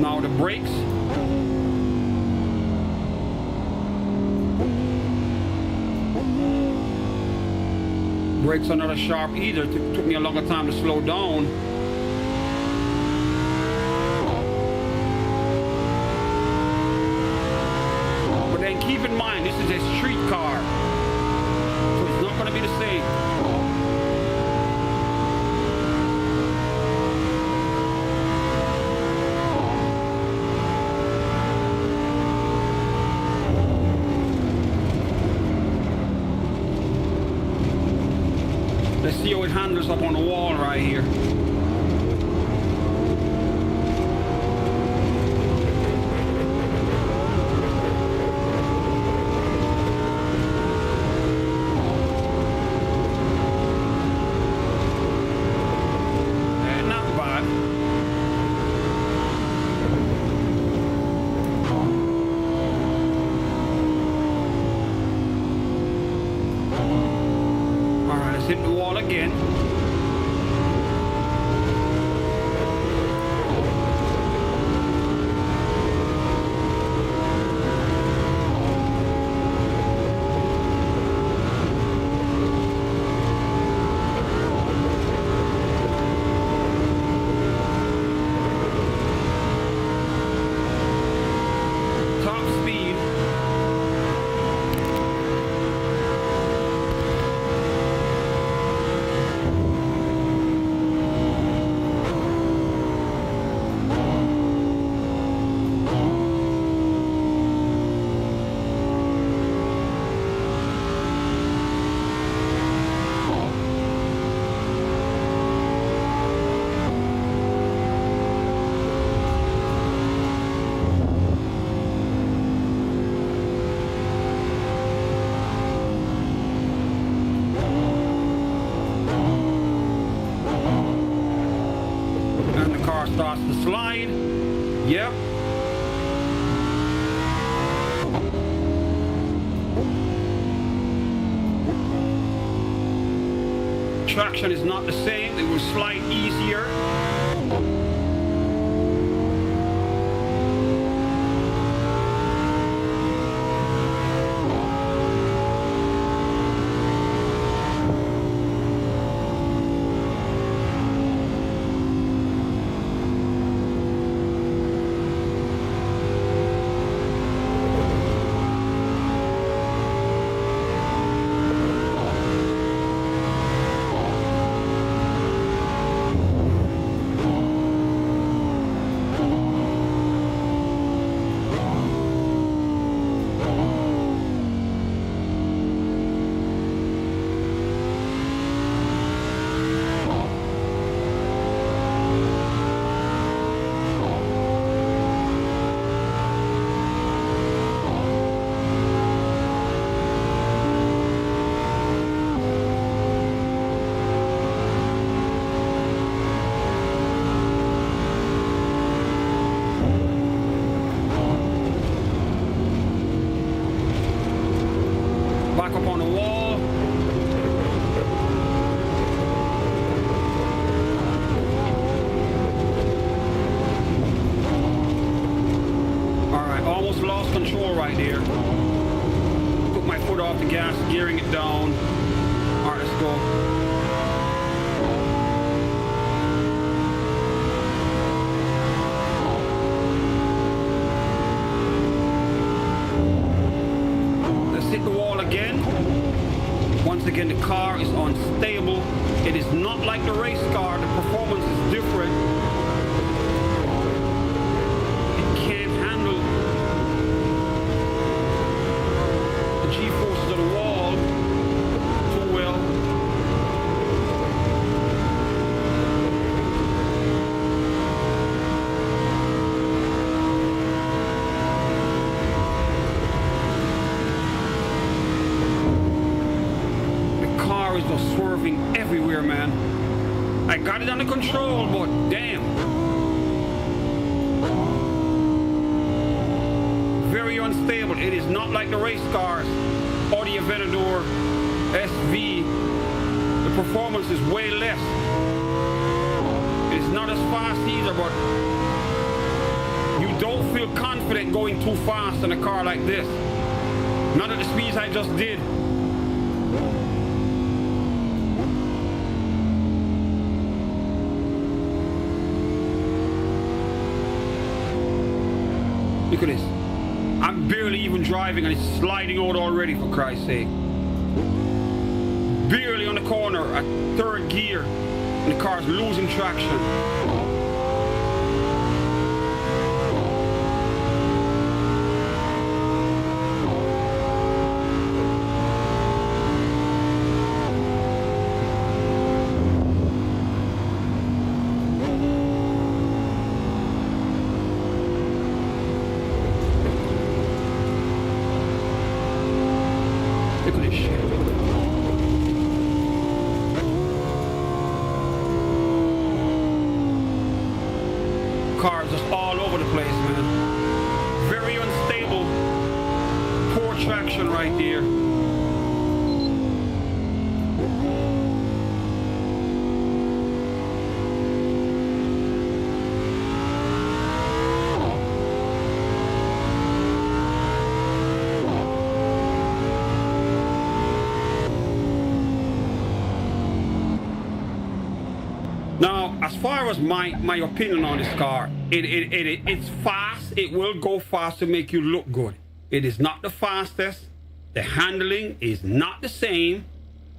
Now the brakes. Brakes are not as sharp either. It took me a longer time to slow down. But then keep in mind, this is a street car. So it's not going to be the same. Let's see how it handles up on the wall right here. Not bad. All right, let's hit the wall again. Top speed. Starts to slide. Yep. Traction is not the same. It will slide easier. Back up on the wall. Alright, almost lost control right there. Took my foot off the gas, gearing it down. Alright, let's go. Hit the wall again. Once again, the car is unstable. It is not like the race car. The performance is different. It can't handle the G-forces of the wall too well. Is just swerving everywhere, man. I got it under control, but damn. Very unstable. It is not like the race cars or the Aventador SV. The performance is way less. It's not as fast either, but you don't feel confident going too fast in a car like this. Not at the speeds I just did. Look at this. I'm barely even driving and it's sliding out already, for Christ's sake. Barely on the corner at third gear and the car's losing traction. Look at this shit. Cars just all over the place, man. Very unstable. Poor traction right there. Now, as far as my opinion on this car, it's fast. It will go fast to make you look good. It is not the fastest. The handling is not the same.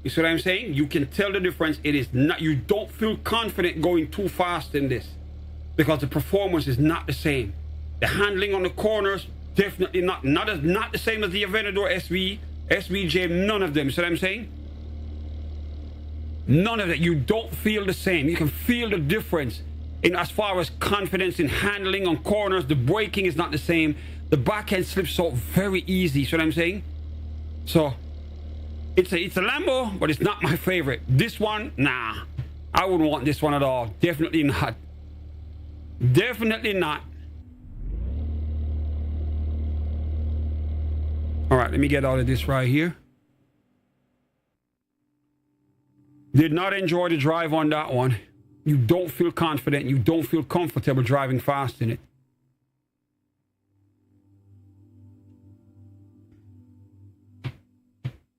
You see what I'm saying? You can tell the difference. It is not. You don't feel confident going too fast in this because the performance is not the same. The handling on the corners definitely not the same as the Aventador SV, SVJ. None of them. You see what I'm saying? None of that. You don't feel the same. You can feel the difference in as far as confidence in handling on corners. The braking is not the same. The backhand slips out very easy. See what I'm saying? So it's a Lambo, but it's not my favorite. This one, nah, I wouldn't want this one at all. Definitely not. Definitely not. All right, let me get out of this right here. Did not enjoy the drive on that one. You don't feel confident. You don't feel comfortable driving fast in it.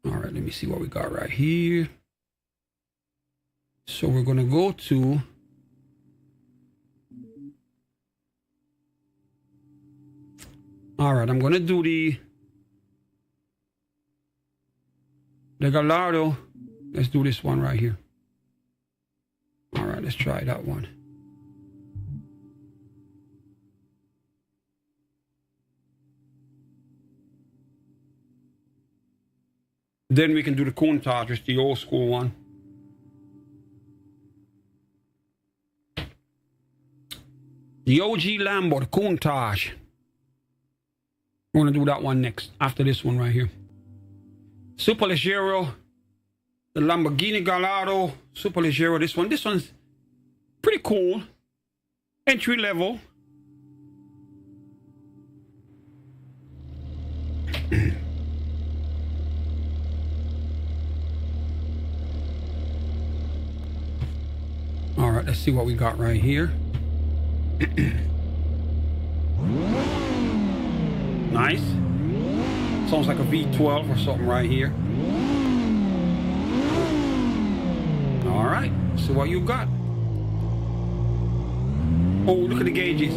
All right, let me see what we got right here. So we're going to go to... All right, I'm going to do the Gallardo. Let's do this one right here. All right, let's try that one. Then we can do the Countach, just the old school one. The OG Lambo, the Countach. We're going to do that one next, after this one right here. Superleggero. The Lamborghini Gallardo Superleggero. This one's pretty cool. Entry level. All right, let's see what we got right here. Nice. Sounds like a V12 or something right here. All right, so what you got? Oh, look at the gauges.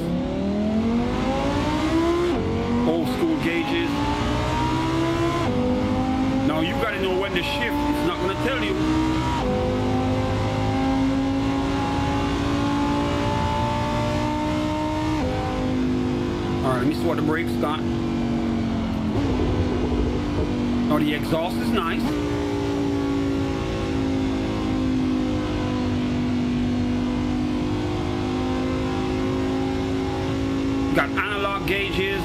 Old school gauges. Now you gotta know when to shift. It's not gonna tell you. All right, let me see what the brakes got. Oh, the exhaust is nice. Got analog gauges.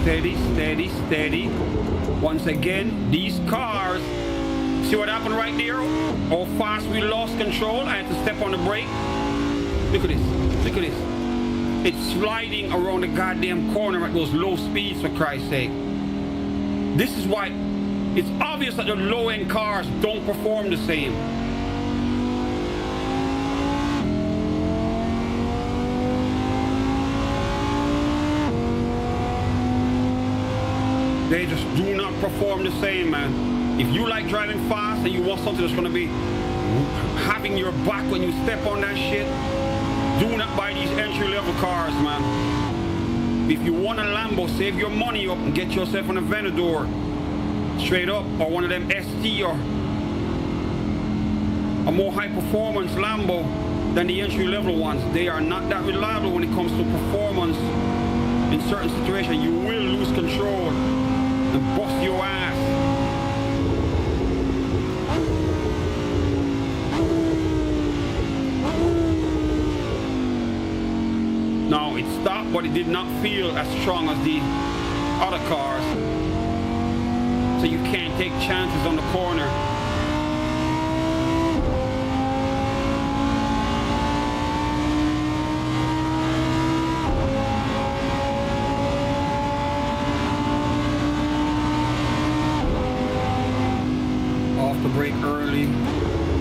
Steady, steady, steady. Once again, these cars, see what happened right there? How fast we lost control. I had to step on the brake. Look at this. Look at this. It's sliding around the goddamn corner at those low speeds, for Christ's sake. This is why it's obvious that the low-end cars don't perform the same. They just do not perform the same, man. If you like driving fast and you want something that's gonna be having your back when you step on that shit, do not buy these entry-level cars, man. If you want a Lambo, save your money up and get yourself an Aventador. Straight up, or one of them ST or a more high-performance Lambo than the entry-level ones. They are not that reliable when it comes to performance. In certain situations, you will lose control and bust your ass. Now, it stopped, but it did not feel as strong as the other cars. So you can't take chances on the corner. Off the brake early,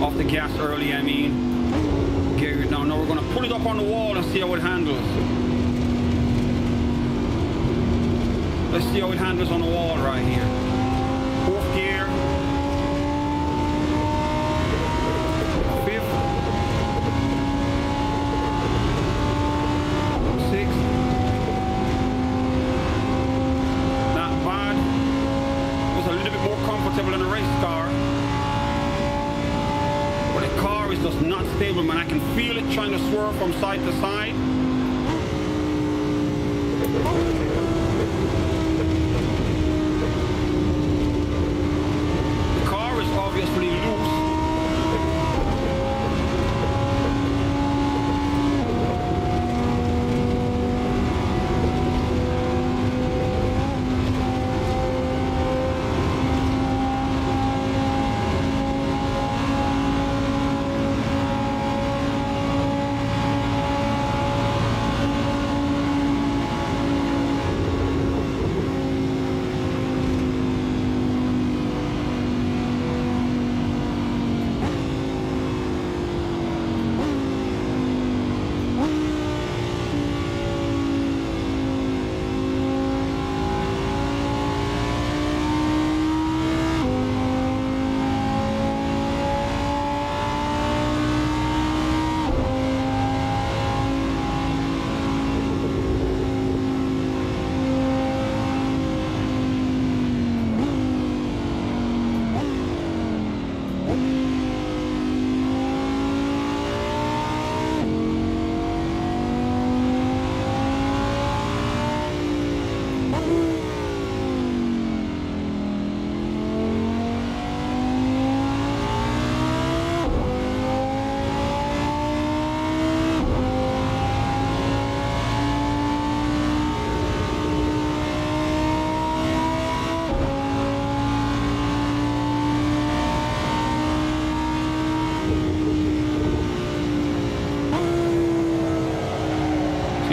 off the gas early, I mean. Gear it down. Now we're gonna put it up on the wall and see how it handles. Let's see how it handles on the wall right here. Fourth gear. Fifth. Sixth. Not bad. It was a little bit more comfortable than a race car. But the car is just not stable, man. I can feel it trying to swerve from side to side. Obviously loose.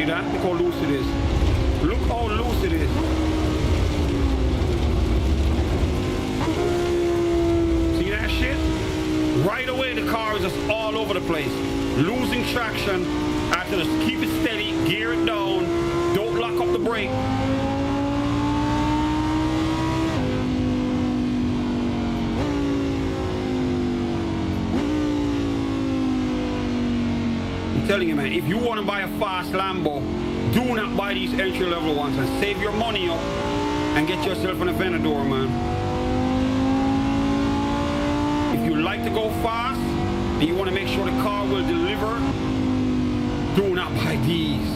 See that? Look how loose it is. Look how loose it is. See that shit? Right away the car is just all over the place. Losing traction. I have to just keep it steady, gear it down, don't lock up the brake. I'm telling you, man, if you want to buy a fast Lambo, do not buy these entry-level ones and save your money up and get yourself an Aventador, man. If you like to go fast and you want to make sure the car will deliver, do not buy these.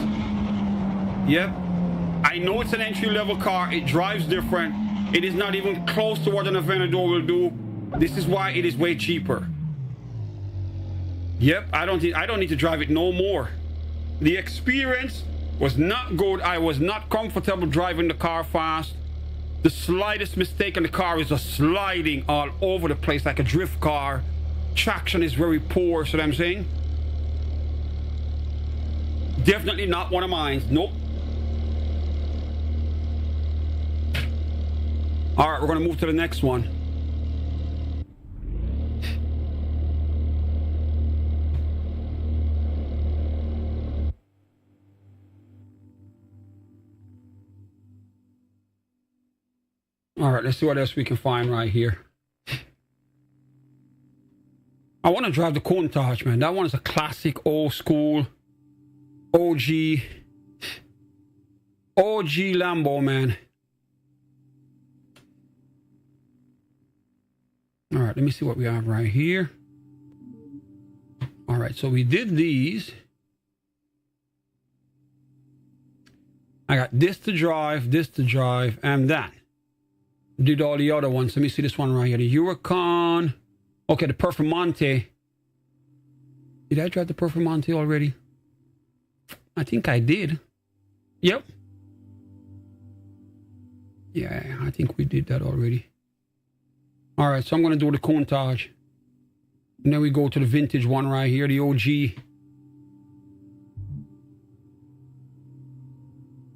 Yep. I know it's an entry-level car. It drives different. It is not even close to what an Aventador will do. This is why it is way cheaper. Yep, I don't need to drive it no more. The experience was not good. I was not comfortable driving the car fast. The slightest mistake and the car is just sliding all over the place like a drift car. Traction is very poor, so what I'm saying. Definitely not one of mine. Nope. All right, we're gonna move to the next one. All right, let's see what else we can find right here. I want to drive the Countach, man. That one is a classic, old school, OG Lambo, man. All right, let me see what we have right here. All right, so we did these. I got this to drive, and that. Did all the other ones. Let me see this one right here. The Huracan. Okay, the Performante. Did I drive the Performante already? I think I did. Yep. Yeah, I think we did that already. All right, so I'm going to do the Countach. And then we go to the vintage one right here, the OG.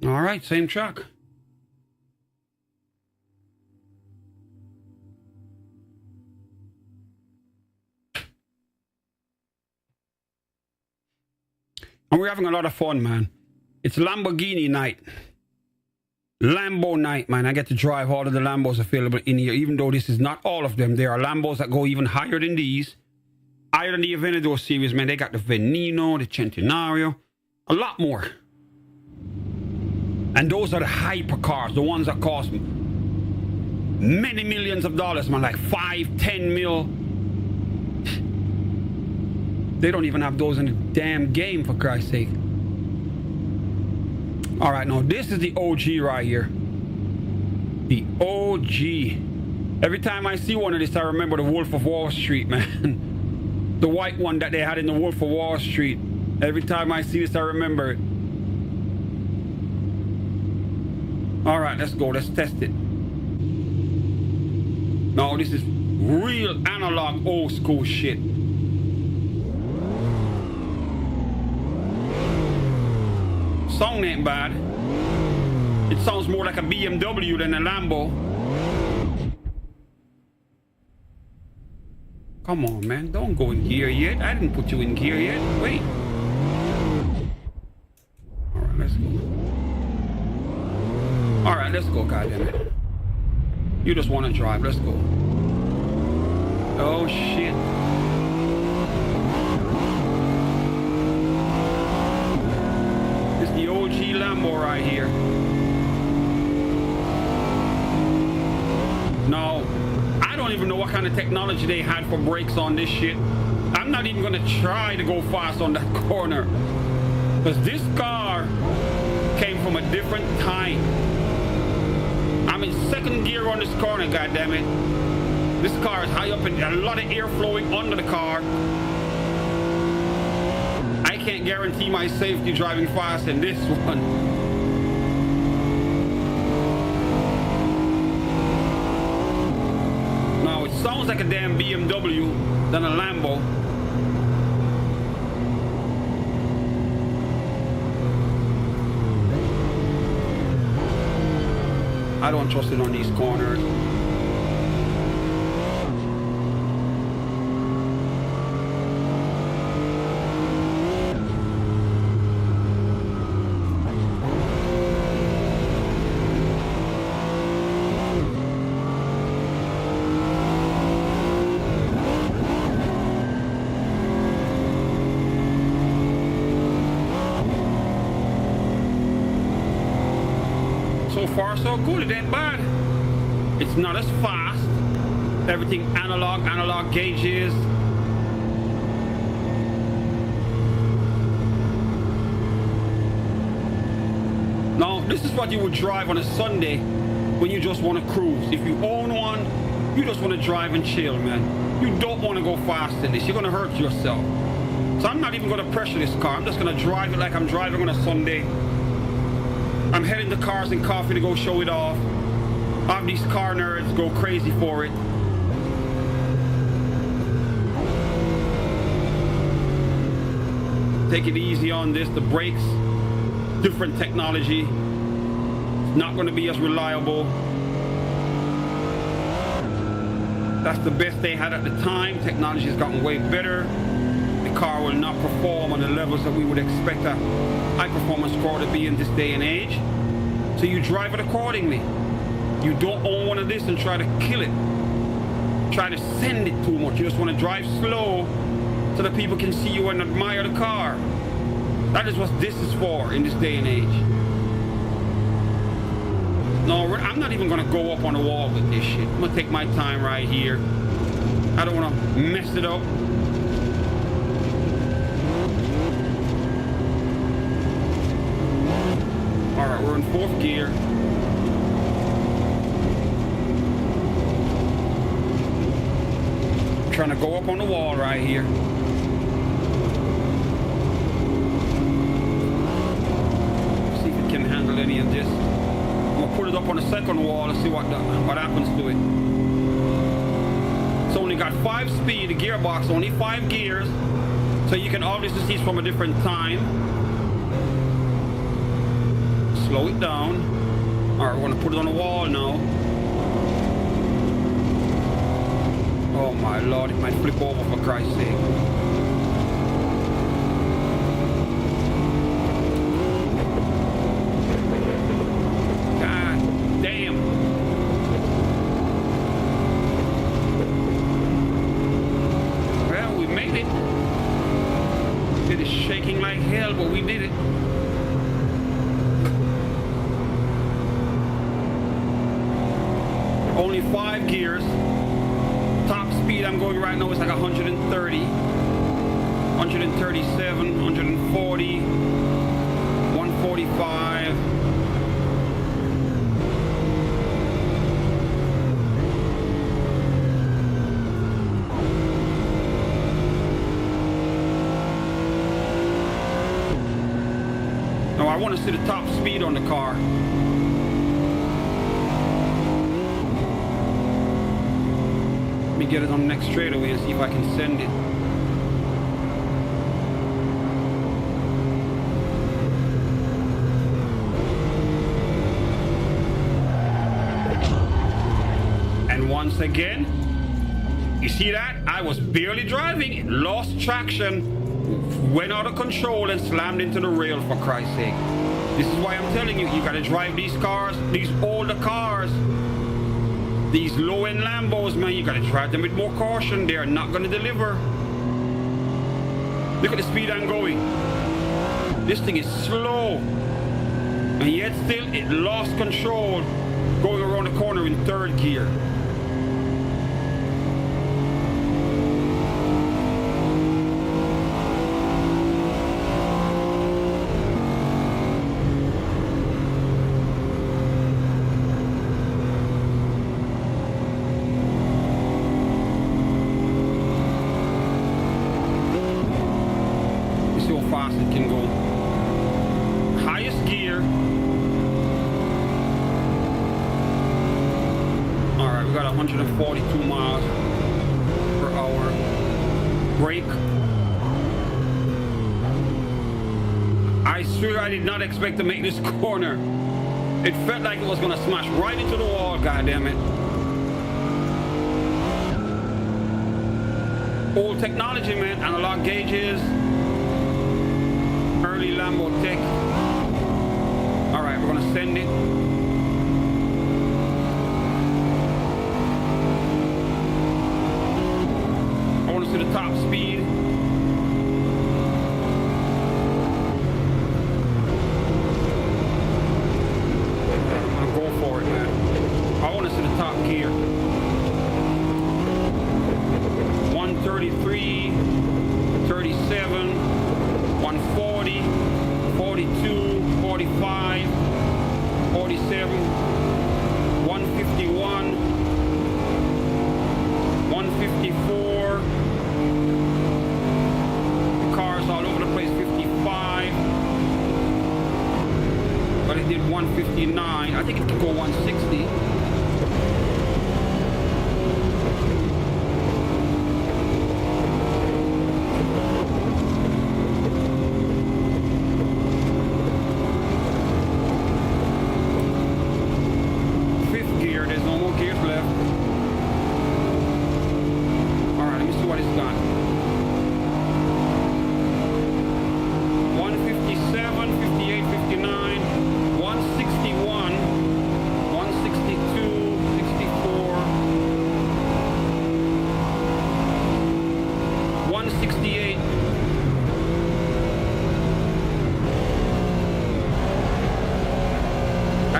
All right, same truck. And we're having a lot of fun, man. It's Lamborghini night. Lambo night, man. I get to drive all of the Lambos available in here, even though this is not all of them. There are Lambos that go even higher than these. Higher than the Aventador series, man. They got the Veneno, the Centenario. A lot more. And those are the hypercars, the ones that cost many millions of dollars, man. Like 5-10 mil. They don't even have those in the damn game, for Christ's sake. All right, now this is the OG right here. The OG. Every time I see one of this, I remember the Wolf of Wall Street, man. The white one that they had in the Wolf of Wall Street. Every time I see this, I remember it. All right, let's go. Let's test it. No, this is real analog old school shit. Sound ain't bad. It sounds more like a BMW than a Lambo. Come on, man. Don't go in gear yet. I didn't put you in gear yet. Wait. All right, let's go. All right, let's go, goddammit. You just want to drive. Let's go. Oh, shit. It's the OG Lambo right here. No, I don't even know what kind of technology they had for brakes on this shit. I'm not even going to try to go fast on that corner. Because this car came from a different time. I'm in second gear on this corner, goddammit. This car is high up and a lot of air flowing under the car. I can't guarantee my safety driving fast in this one. No, it sounds like a damn BMW than a Lambo. I don't trust it on these corners. So far, so good. It ain't bad. It's not as fast. Everything analog gauges. Now, this is what you would drive on a Sunday when you just want to cruise. If you own one, you just want to drive and chill, man. You don't want to go fast in this. You're going to hurt yourself. So I'm not even going to pressure this car. I'm just going to drive it like I'm driving on a Sunday. I'm heading to Cars and Coffee to go show it off. I have these car nerds go crazy for it. Take it easy on this. The brakes, different technology. It's not going to be as reliable. That's the best they had at the time. Technology has gotten way better. The car will not perform on the levels that we would expect a high performance car to be in this day and age. So you drive it accordingly. You don't own one of this and try to kill it. Try to send it too much. You just want to drive slow so that people can see you and admire the car. That is what this is for in this day and age. No, I'm not even going to go up on the wall with this shit. I'm going to take my time right here. I don't want to mess it up. Alright, we're in 4th gear. I'm trying to go up on the wall right here. See if it can handle any of this. I'm gonna put it up on the 2nd wall and see what happens to it. It's only got 5 speed, the gearbox, only 5 gears. So you can obviously see it's from a different time. Slow it down. Alright, we're gonna put it on the wall now. Oh my lord, it might flip over for Christ's sake. God damn. Well, we made it. It is shaking like hell, but we did it. Only 5 gears. Top speed I'm going right now is like 130, 137, 140, 145. Now I want to see the top speed on the car. Let me get it on the next straightaway and see if I can send it. And once again, you see that? I was barely driving, it lost traction, went out of control and slammed into the rail, for Christ's sake. This is why I'm telling you, you gotta drive these cars, these older cars. These low-end Lambos, man, you gotta drive them with more caution. They are not gonna deliver. Look at the speed I'm going. This thing is slow. And yet still, it lost control going around the corner in 3rd gear. Fast it can go. Highest gear. Alright, we got 142 miles per hour. Brake. I swear I did not expect to make this corner. It felt like it was gonna smash right into the wall, goddammit. Old technology, man. Analog gauges. Early Lambo tech. Alright, we're gonna send it. I wanna see the top speed. I'm gonna go for it, man. I wanna see the top gear. 133, 37, 140, 42, 45, 47, 151, 154. The cars all over the place, 55. But it did 159. I think it could go 160.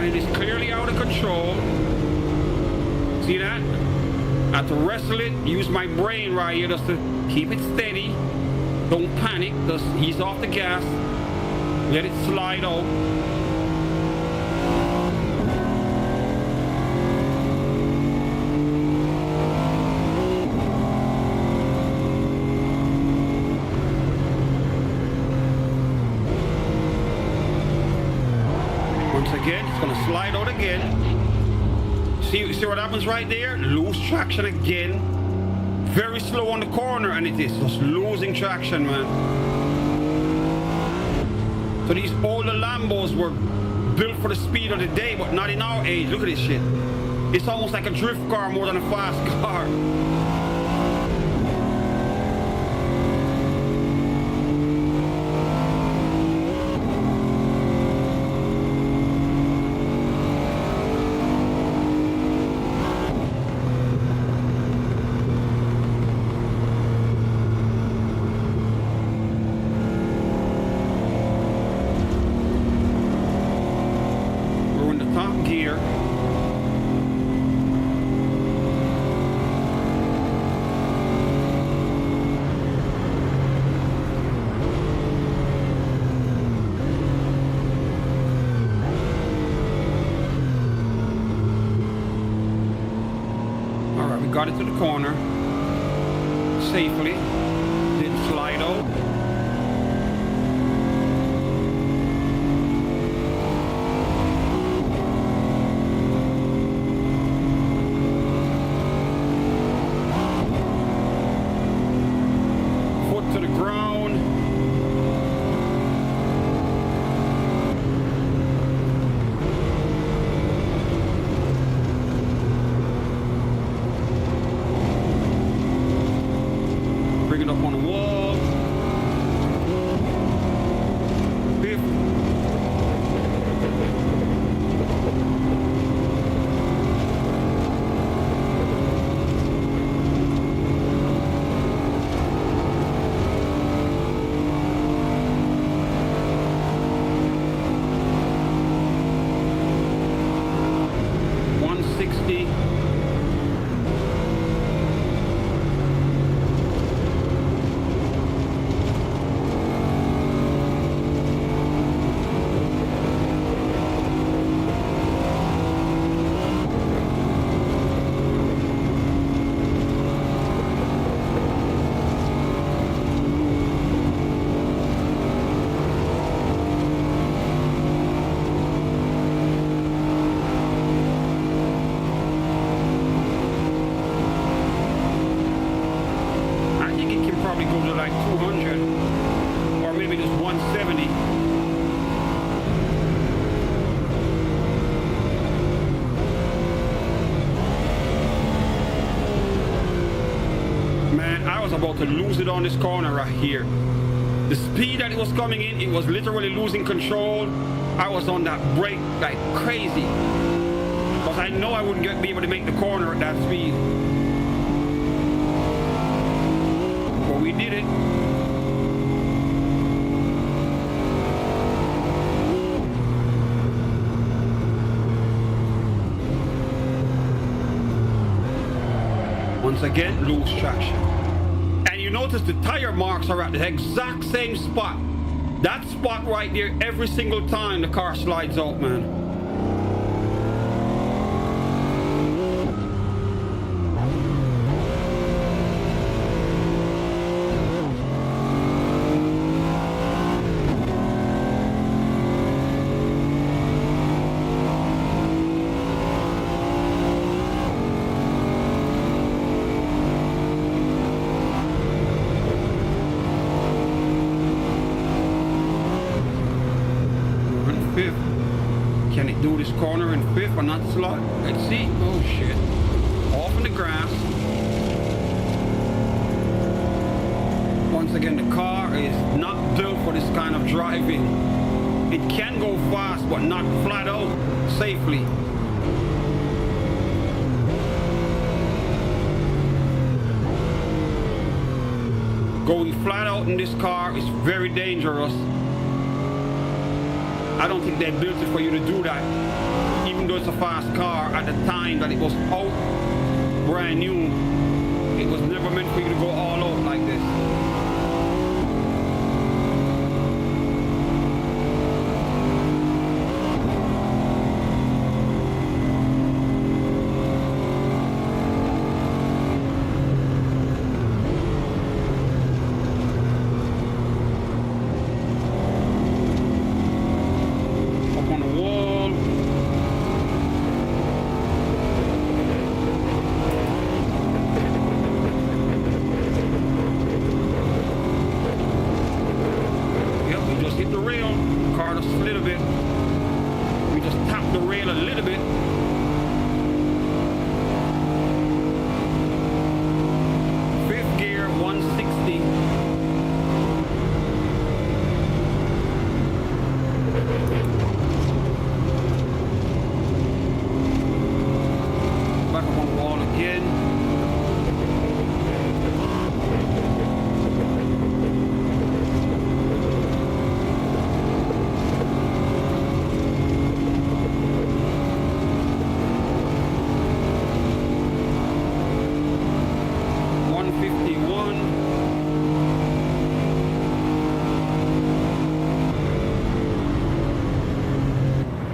And it is clearly out of control. See that? I have to wrestle it, use my brain right here just to keep it steady. Don't panic, just ease off the gas. Let it slide out. Once again, it's gonna slide out again. See what happens right there? Lose traction again. Very slow on the corner, and it is just losing traction, man. So these older Lambos were built for the speed of the day, but not in our age. Look at this shit. It's almost like a drift car more than a fast car. Gear. All right, we got it to the corner safely. Didn't slide out. Bring it up on the wall. Fifth. Go to like 200 or maybe just 170. Man, I was about to lose it on this corner right here. The speed that it was coming in, it was literally losing control. I was on that brake like crazy because I know I wouldn't be able to make the corner at that speed. We did it. Once again, lose traction. And you notice the tire marks are at the exact same spot. That spot right there every single time the car slides out, man. Fifth. Can it do this corner in fifth or not slide? Let's see. Oh shit. Off in the grass. Once again, the car is not built for this kind of driving. It can go fast, but not flat out safely. Going flat out in this car is very dangerous. I don't think they built it for you to do that. even though it's a fast car, at the time that it was out, brand new, it was never meant for you to go all out like this.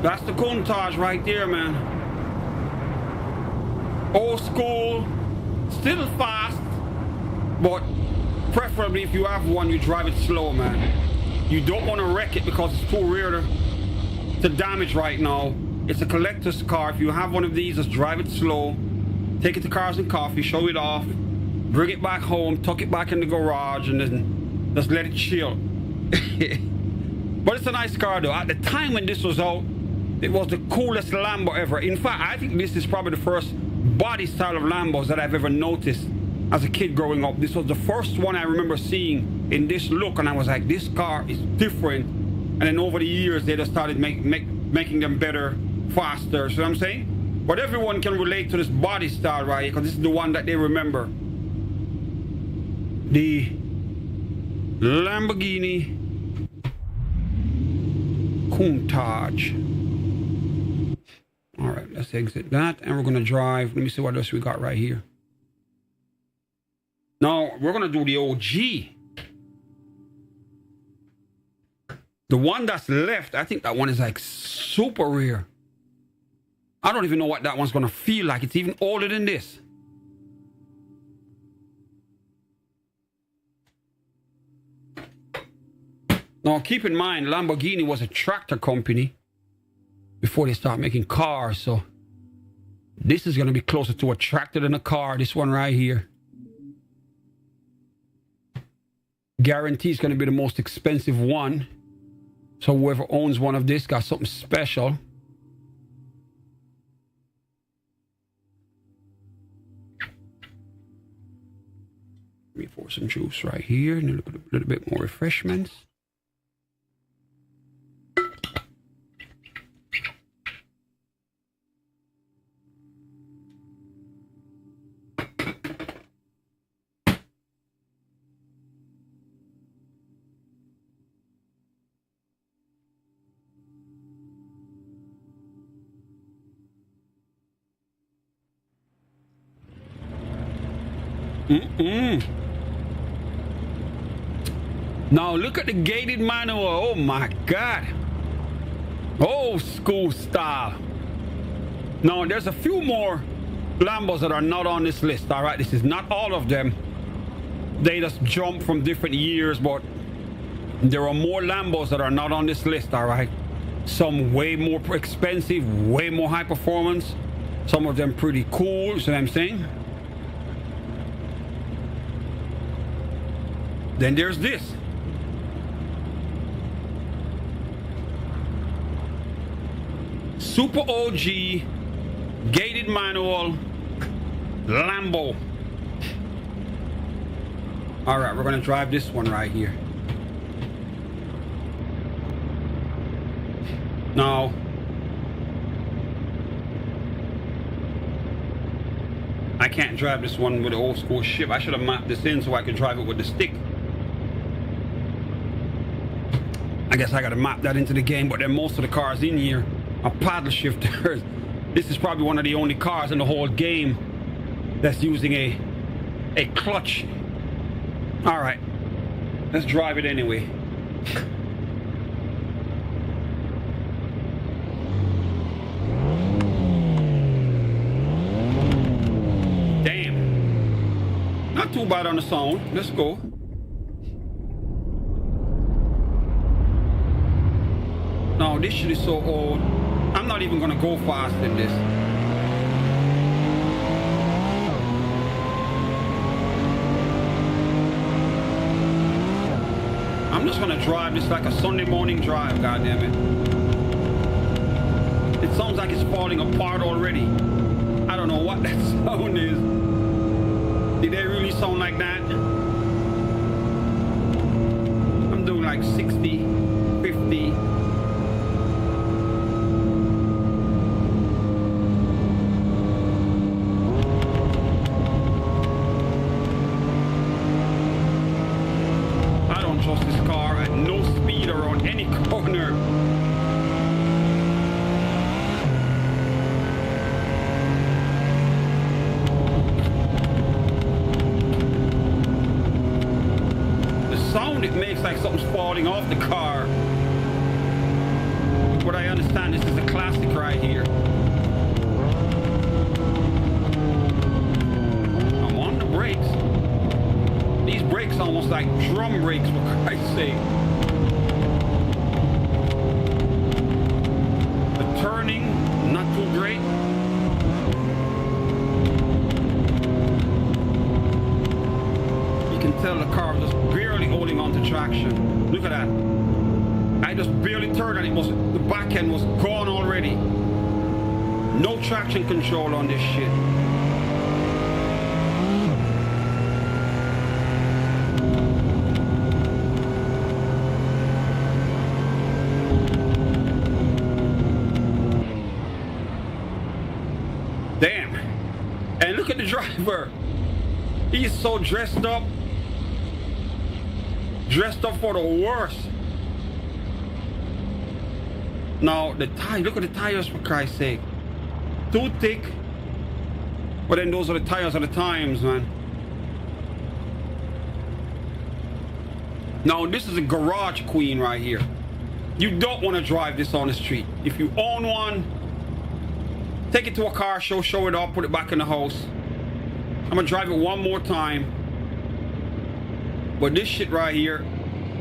That's the Countach right there, man. Old school, still fast, but preferably if you have one, you drive it slow, man. You don't want to wreck it because it's too rare to damage right now. It's a collector's car. If you have one of these, just drive it slow. Take it to Cars and Coffee, show it off, bring it back home, tuck it back in the garage, and then just let it chill. But it's a nice car though. At the time when this was out, it was the coolest Lambo ever. In fact, I think this is probably the first body style of Lambos that I've ever noticed as a kid growing up. This was the first one I remember seeing in this look, and I was like, this car is different. And then over the years, they just started making them better, faster. So what I'm saying? But everyone can relate to this body style right here, because this is the one that they remember. The Lamborghini Countach. All right, let's exit that, and we're gonna drive. Let me see what else we got right here. Now we're gonna do the OG. The one that's left, I think that one is like super rare. I don't even know what that one's gonna feel like. It's even older than this. Now keep in mind, Lamborghini was a tractor company before they start making cars, so this is going to be closer to a tractor than a car. This one right here, guarantee is going to be the most expensive one. So whoever owns one of this got something special. Let me pour some juice right here and a little bit more refreshments. Now look at the gated manual. Oh my God. Old school style. Now there's a few more Lambos that are not on this list. All right, this is not all of them. They just jump from different years, but there are more Lambos that are not on this list. All right, some way more expensive, way more high performance. Some of them pretty cool. You see what I'm saying? Then there's this. Super OG, gated manual, Lambo. All right, we're gonna drive this one right here. Now, I can't drive this one with the old school ship. I should have mapped this in so I could drive it with the stick. I guess I gotta map that into the game, but then most of the cars in here a paddle shifter. This is probably one of the only cars in the whole game that's using a clutch. All right, let's drive it anyway. Damn, not too bad on the sound. Let's go. No, this shit is so old. I'm not even gonna go fast in this. I'm just gonna drive this like a Sunday morning drive, goddammit. It sounds like it's falling apart already. I don't know what that sound is. Did they really sound like that? I'm doing like 60, 50. Trust this car at no speed around any corner. The sound it makes like something's falling off the car. But I understand this is a classic right here. I'm on the brakes. These brakes almost like drum brakes, for Christ's sake. The turning, not too great. You can tell the car was just barely holding on to traction. Look at that. I just barely turned and the back end was gone already. No traction control on this shit. Damn. And look at the driver. He's so dressed up. Dressed up for the worst. Now, the tire, look at the tires, for Christ's sake. Too thick. But then those are the tires of the times, man. Now, this is a garage queen right here. You don't want to drive this on the street. If you own one, take it to a car show, show it up, put it back in the house. I'm gonna drive it one more time. But this shit right here,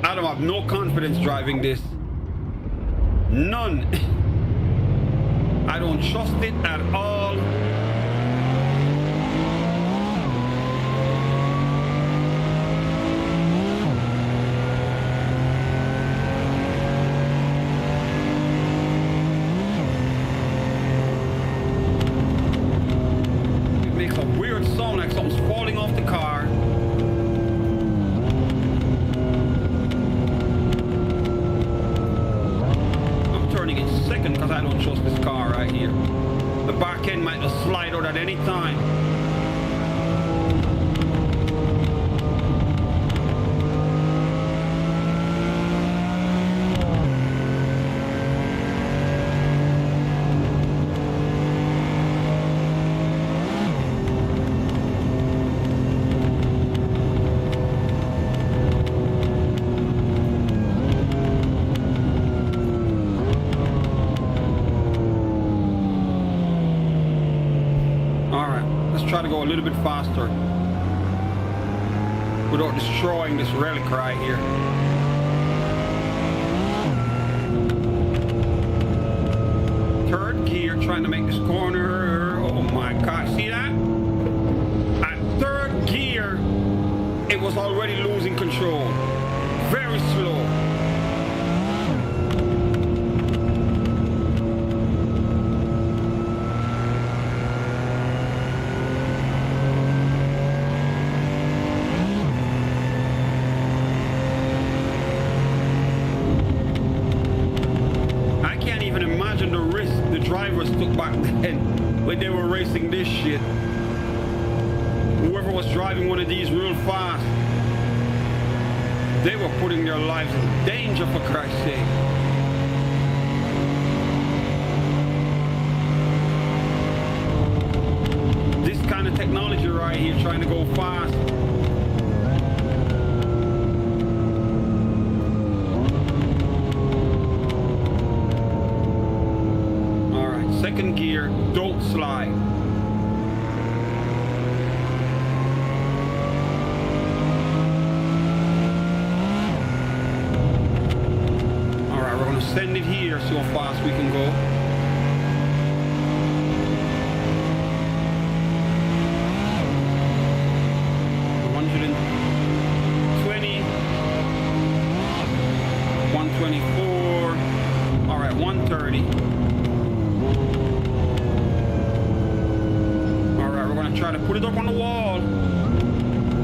I don't have no confidence driving this. None. I don't trust it at all. Sound like something's falling off the car. I'm turning in second because I don't trust this car right here. The back end might just slide out at any time. Try to go a little bit faster without destroying this relic right here. Third gear, trying to make this corner. Oh my God, see that? At third gear, it was already losing control. Very slow. Drivers took back then when they were racing this shit. Whoever was driving one of these real fast, they were putting their lives in danger, for Christ's sake. right here trying to go fast. All right, second gear, don't slide. All right, we're gonna send it here, see how fast we can go. Try to put it up on the wall.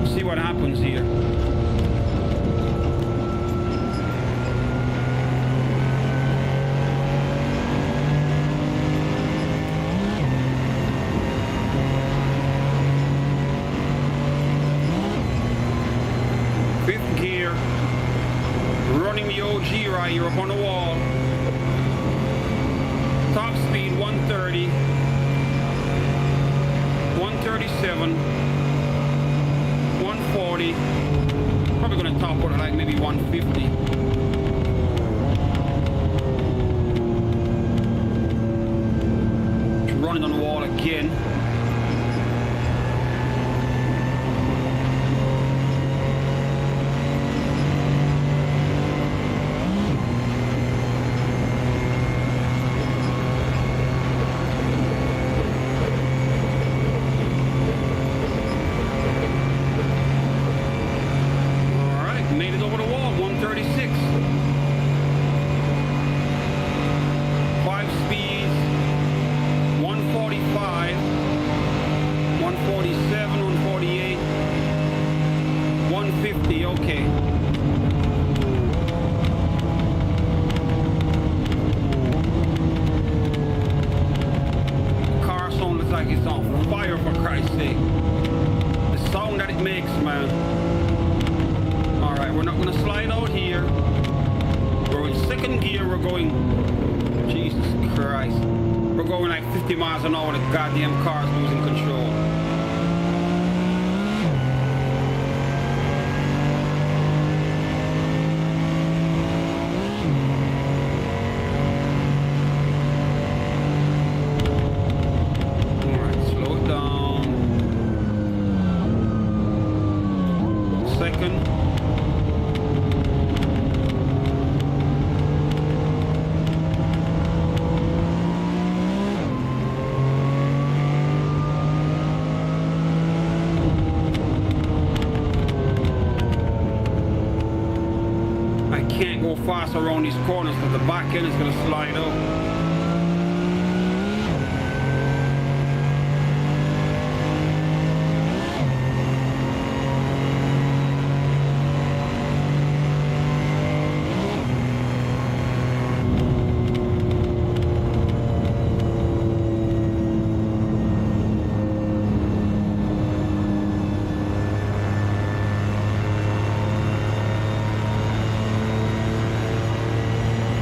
See what happens here. Fifth gear. Running the OG right here up on the wall. Top speed 130. 137, 140, probably gonna top out at like maybe 150. Running on the wall again. Made it over the wall, 136. 5 speeds, 145, 147, 148, 150, okay. The car sound looks like it's on fire, for Christ's sake. The sound that it makes, man. Alright, we're not going to slide out here. We're in second gear. We're going... Jesus Christ. We're going like 50 miles an hour. The goddamn car's losing control. Alright, slow it down. Second. Can't go fast around these corners because the back end is going to slide out.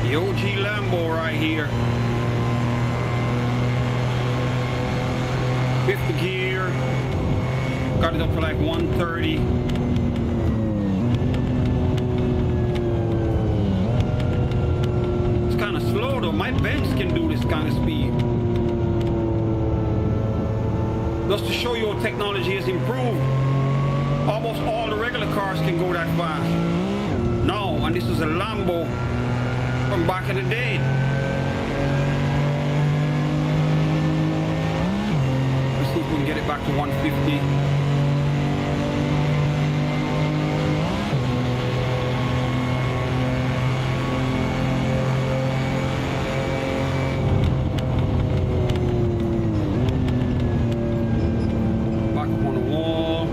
The OG Lambo right here. Fifth gear. Got it up to like 130. It's kind of slow though. My Benz can do this kind of speed. Just to show you how technology has improved. Almost all the regular cars can go that fast. No, and this is a Lambo from back in the day. Let's see if we can get it back to 150. Back up on the wall.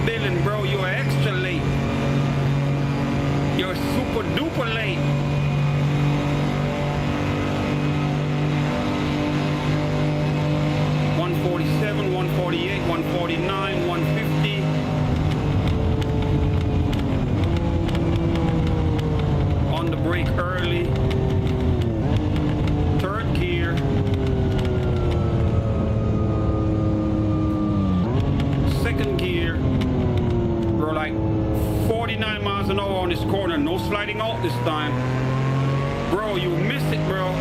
building, bro. You're extra late. You're super duper late. $147, $148, $149, $150. On the brake early. Third gear. Second gear. We're like 49 miles an hour on this corner. No sliding out this time. Bro, you missed it, bro.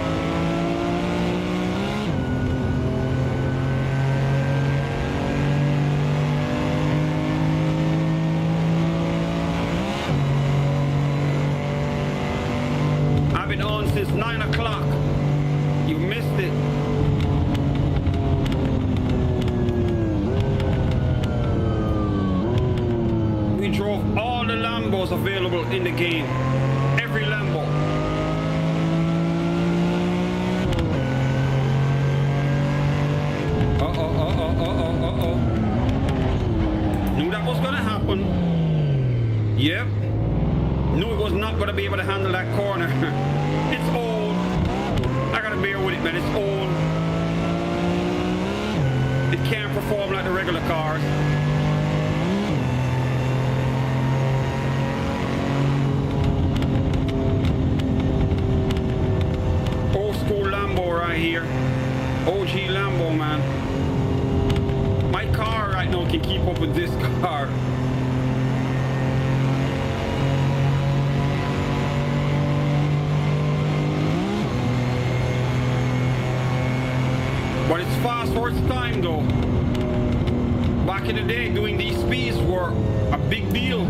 I've been on since 9 o'clock. You missed it. We drove all the Lambos available in the game. Every Lambo. Knew that was gonna happen. Yep. Knew it was not gonna be able to handle that corner. It's old. I gotta bear with it, man. It's old. It can't perform like the regular cars. Old school Lambo right here. OG Lambo, man. My car right now can keep up with this car. But it's fast for its time though. Back in the day, doing these speeds were a big deal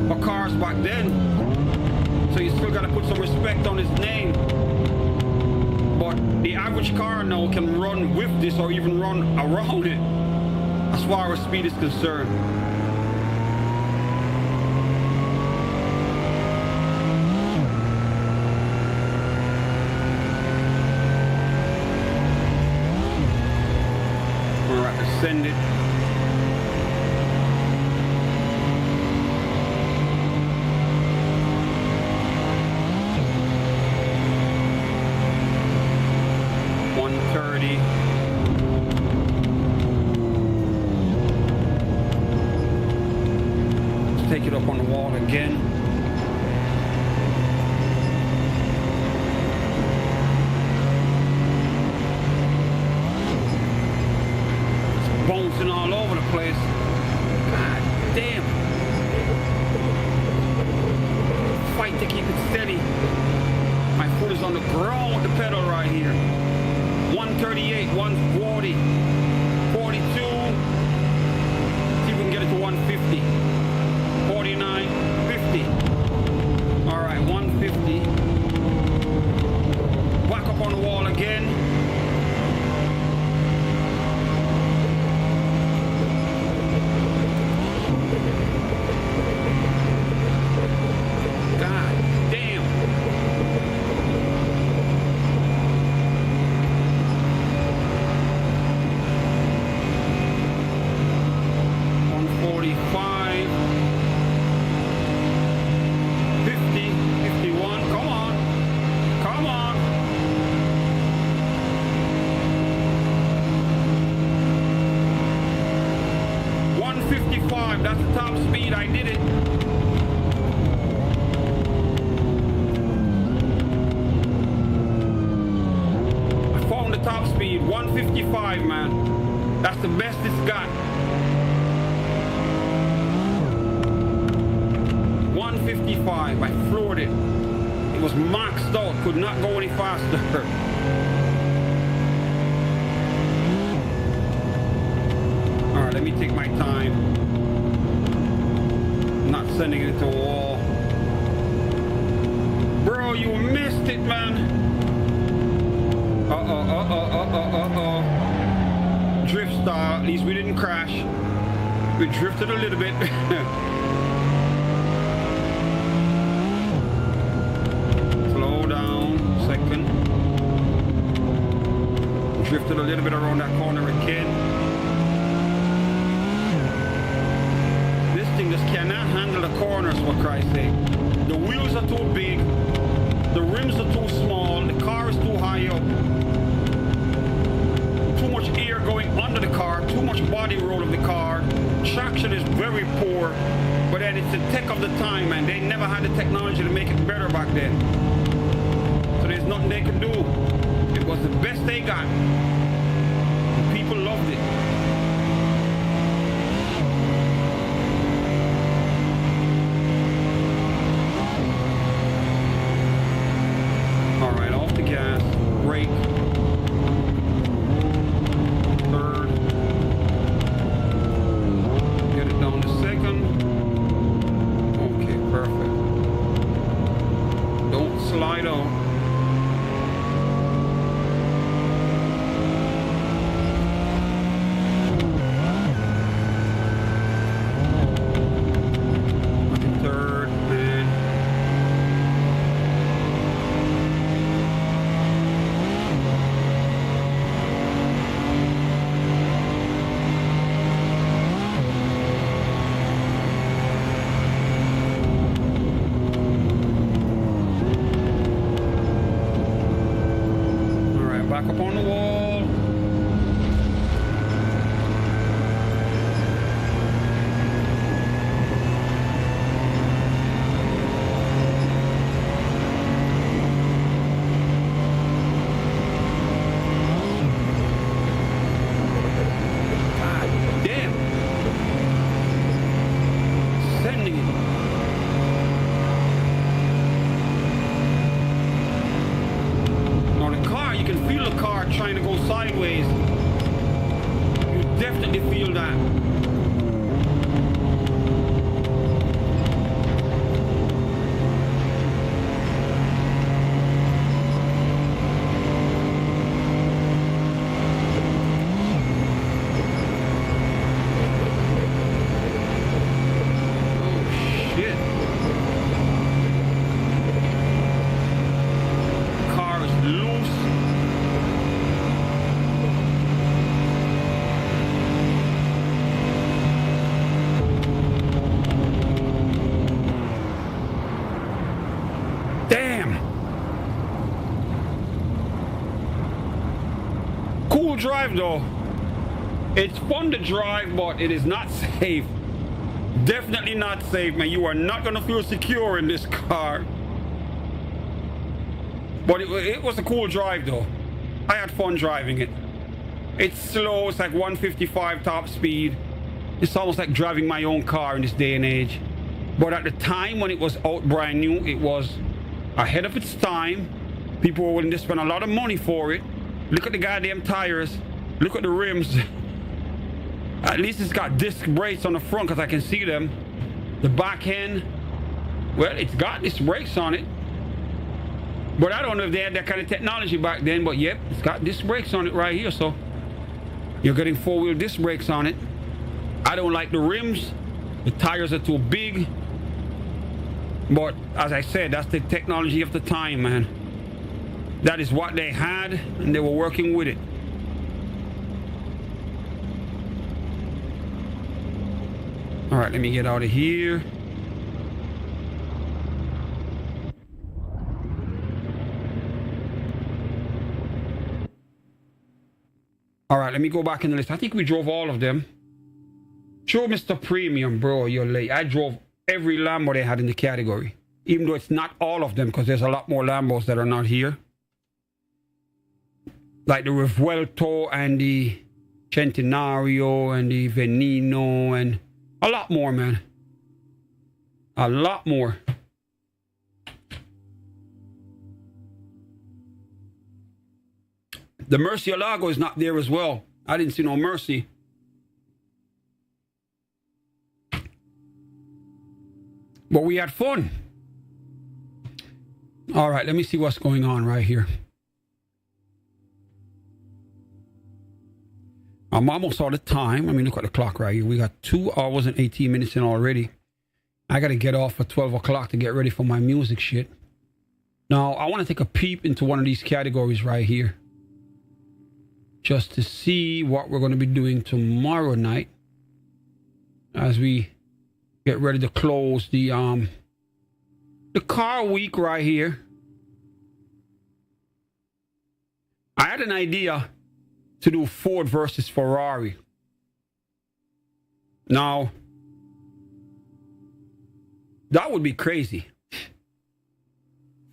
for cars back then. So you still gotta put some respect on his name. But the average car now can run with this or even run around it as far as speed is concerned. Send it. $130. Let's take it up on the wall again. Bouncing all over the place. God damn. Fight to keep it steady. My foot is on the ground with the pedal right here. 138, 140, 42. See if we can get it to 150. 49, 50. All right, 150. Back up on the wall again. That's the top speed. I did it. I found the top speed. 155, man. That's the best it's got. 155. I floored it. It was maxed out. Could not go any faster. All right, let me take my time. Not sending it to a wall. Bro, you missed it, man. Drift style. At least we didn't crash. We drifted a little bit. Slow down. Second. Drifted a little bit around that corner again. corners, for Christ's sake. The wheels are too big. The rims are too small. The car is too high up. Too much air going under the car. Too much body roll of the car. Traction is very poor. But then it's the tech of the time, man. They never had the technology to make it better back then. So there's nothing they could do. It was the best they got. And people loved it. All right, off the gas, brake. Third. Get it down to second. Okay, perfect. Don't slide out. Back up on the wall. God damn. Sending it. You can feel the car trying to go sideways. You definitely feel that. Oh shit. The car is loose. Cool drive though. It's fun to drive, but it is not safe. Definitely not safe, man. You are not gonna feel secure in this car. But it was a cool drive though. I had fun driving it. It's slow, it's like 155 top speed. It's almost like driving my own car in this day and age. But at the time when it was out brand new, it was ahead of its time. People were willing to spend a lot of money for it. Look at the goddamn tires. Look at the rims. At least it's got disc brakes on the front because I can see them. The back end, well, it's got disc brakes on it. But I don't know if they had that kind of technology back then. But yep, it's got disc brakes on it right here. So you're getting four-wheel disc brakes on it. I don't like the rims. The tires are too big. But as I said, that's the technology of the time, man. That is what they had, and they were working with it. All right, let me get out of here. All right, let me go back in the list. I think we drove all of them. Sure, Mr. Premium, bro, you're late. I drove every Lambo they had in the category. Even though it's not all of them, because there's a lot more Lambos that are not here. Like the Revuelto and the Centenario and the Veneno and a lot more, man. A lot more. The Murcielago is not there as well. I didn't see no Mercy. But we had fun. All right, let me see what's going on right here. I'm almost out of time. I mean, look at the clock right here. We got 2 hours and 18 minutes in already. I got to get off at 12 o'clock to get ready for my music shit. Now, I want to take a peep into one of these categories right here. Just to see what we're going to be doing tomorrow night. As we Get ready to close the car week right here. I had an idea to do Ford versus Ferrari. Now, that would be crazy.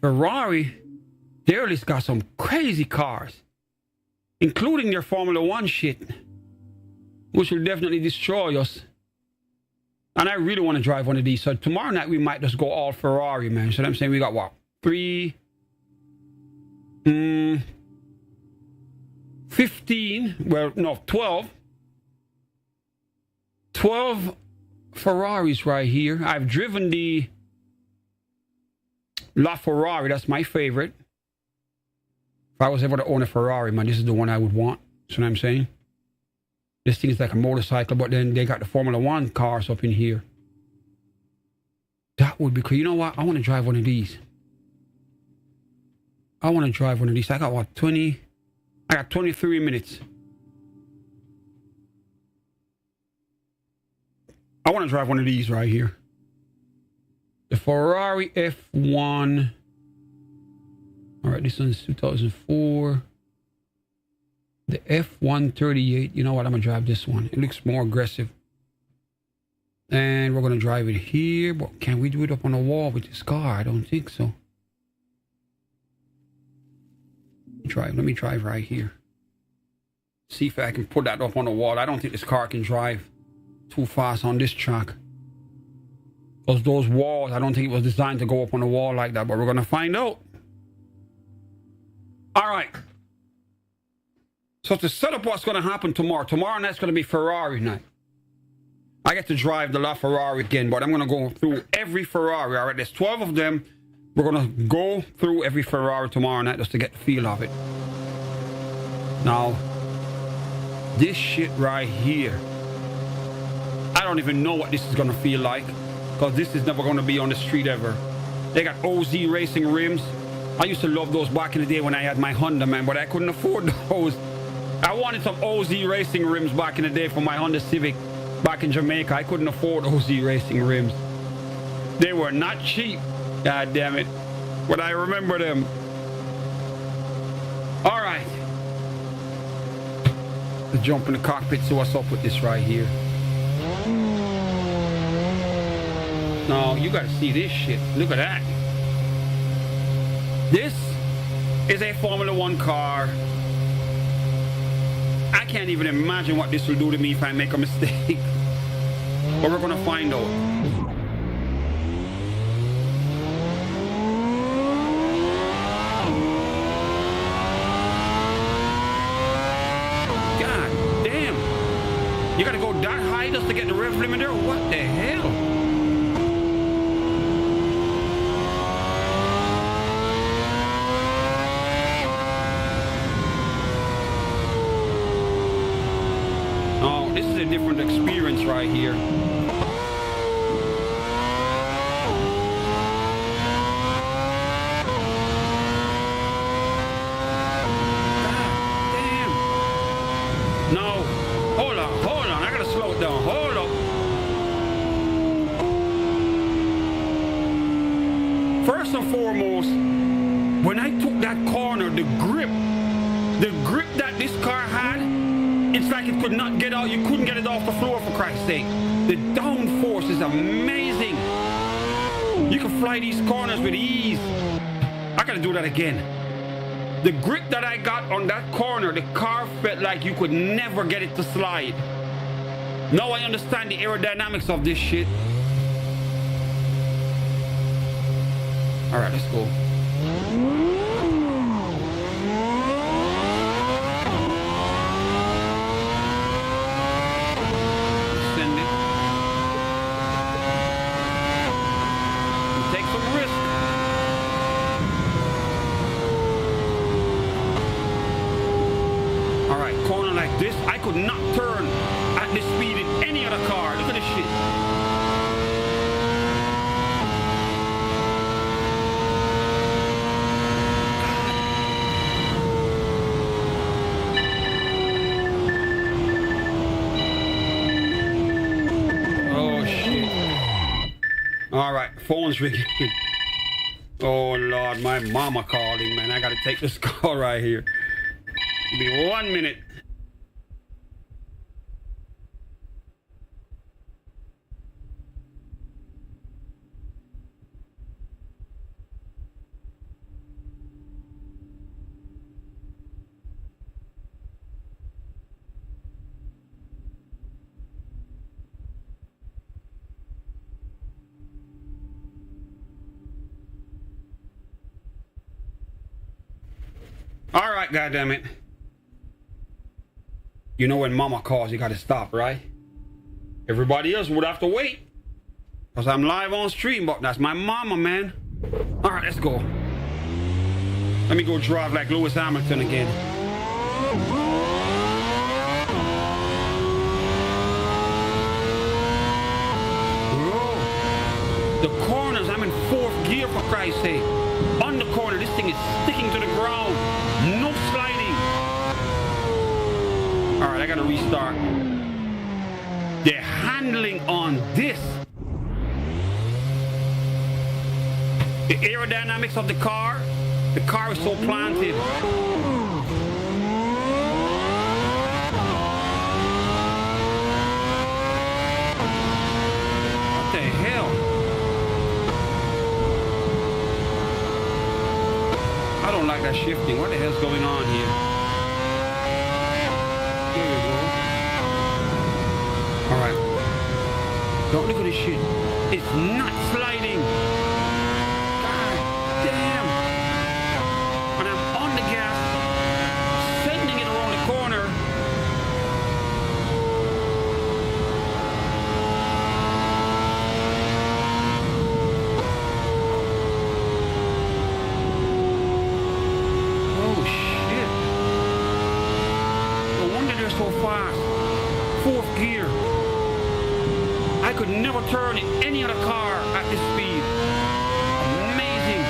Ferrari, they at least got some crazy cars, including their Formula One shit, which will definitely destroy us. And I really want to drive one of these. So tomorrow night we might just go all Ferrari, man. So I'm saying we got what? 15, well, no, 12 Ferraris right here. I've driven the LaFerrari. That's my favorite. If I was able to own a Ferrari, man, this is the one I would want. See what I'm saying? This thing is like a motorcycle, but then they got the Formula One cars up in here. That would be cool. You know what? I want to drive one of these. I got what, 20? I got 23 minutes. I want to drive one of these right here. The Ferrari F1. All right, this one's 2004. The F138. You know what? I'm going to drive this one. It looks more aggressive. And we're going to drive it here. But can we do it up on the wall with this car? I don't think so. Let me drive right here. See if I can put that up on the wall. I don't think this car can drive too fast on this track. Because those walls, I don't think it was designed to go up on the wall like that. But we're going to find out. All right. So to set up what's going to happen tomorrow night's going to be Ferrari night. I get to drive the LaFerrari again, but I'm going to go through every Ferrari. All right, there's 12 of them. We're going to go through every Ferrari tomorrow night just to get the feel of it. Now, this shit right here, I don't even know what this is going to feel like, because this is never going to be on the street ever. They got OZ racing rims. I used to love those back in the day when I had my Honda, man, but I couldn't afford those. I wanted some OZ racing rims back in the day for my Honda Civic back in Jamaica. I couldn't afford OZ racing rims. They were not cheap. God damn it. But I remember them. All right. Let's jump in the cockpit, see what's up with this right here. No, you gotta see this shit. Look at that. This is a Formula One car. I can't even imagine what this will do to me if I make a mistake. But we're gonna find out. You gotta go that high just to get the rev limiter? What the hell? Oh, this is a different experience right here. God damn. No. Hold on. I gotta slow it down. Hold up. First and foremost, when I took that corner, the grip that this car had, it's like it could not get out. You couldn't get it off the floor, for Christ's sake. The downforce is amazing. You can fly these corners with ease. I gotta do that again. The grip that I got on that corner, the car felt like you could never get it to slide. Now I understand the aerodynamics of this shit. All right, let's go. Send it. Take some risk. All right, corner like this, I could not turn at this speed in any other car. Look at this shit. All right, phone's ringing. Oh, Lord, my mama calling, man. I got to take this call right here. Give me 1 minute. All right, goddammit. You know when mama calls, you gotta stop, right? Everybody else would have to wait. Because I'm live on stream, but that's my mama, man. All right, let's go. Let me go drive like Lewis Hamilton again. Bro, the corners, I'm in 4th gear for Christ's sake. On the corner, this thing is sticking to the ground. No sliding. All right, I gotta restart. The handling on this. The aerodynamics of the car is so planted. What the hell? I don't like that shifting. What the hell's going on here? Here we go. All right. Don't look at this shit. It's not sliding. God damn. And I'm on the gas, sending it around the corner. So fast. 4th gear. I could never turn in any other car at this speed. Amazing.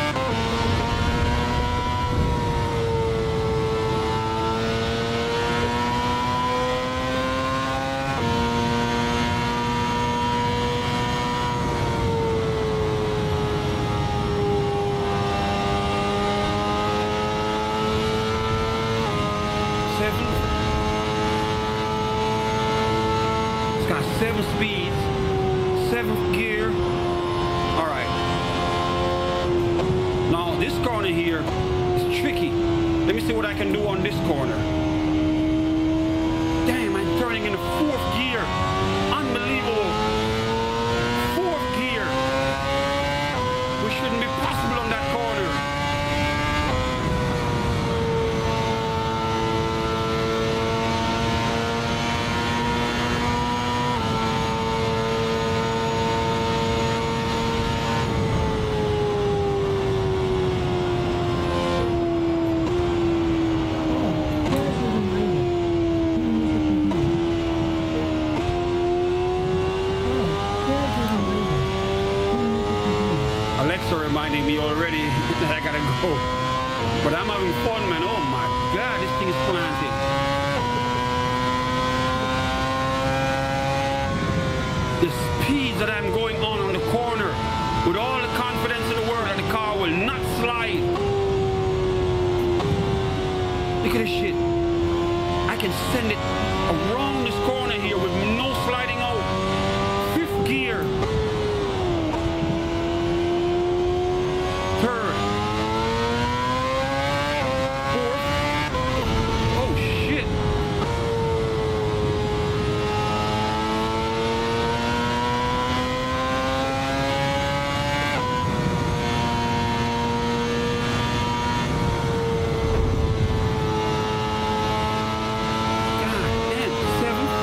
Got 7 speeds, 7th gear. All right. Now this corner here is tricky. Let me see what I can do on this corner. Damn, I'm turning into 4th gear. Unbelievable. 4th gear. We shouldn't be possible on that corner. Alexa reminding me already that I gotta go. But I'm having fun, man. Oh my God, this thing is planted. The speeds that I'm going on the corner, with all the confidence in the world that the car will not slide. Look at this shit. I can send it around this corner here with no sliding out. 5th gear. 3rd. 4th. Oh shit. God damn, 7th.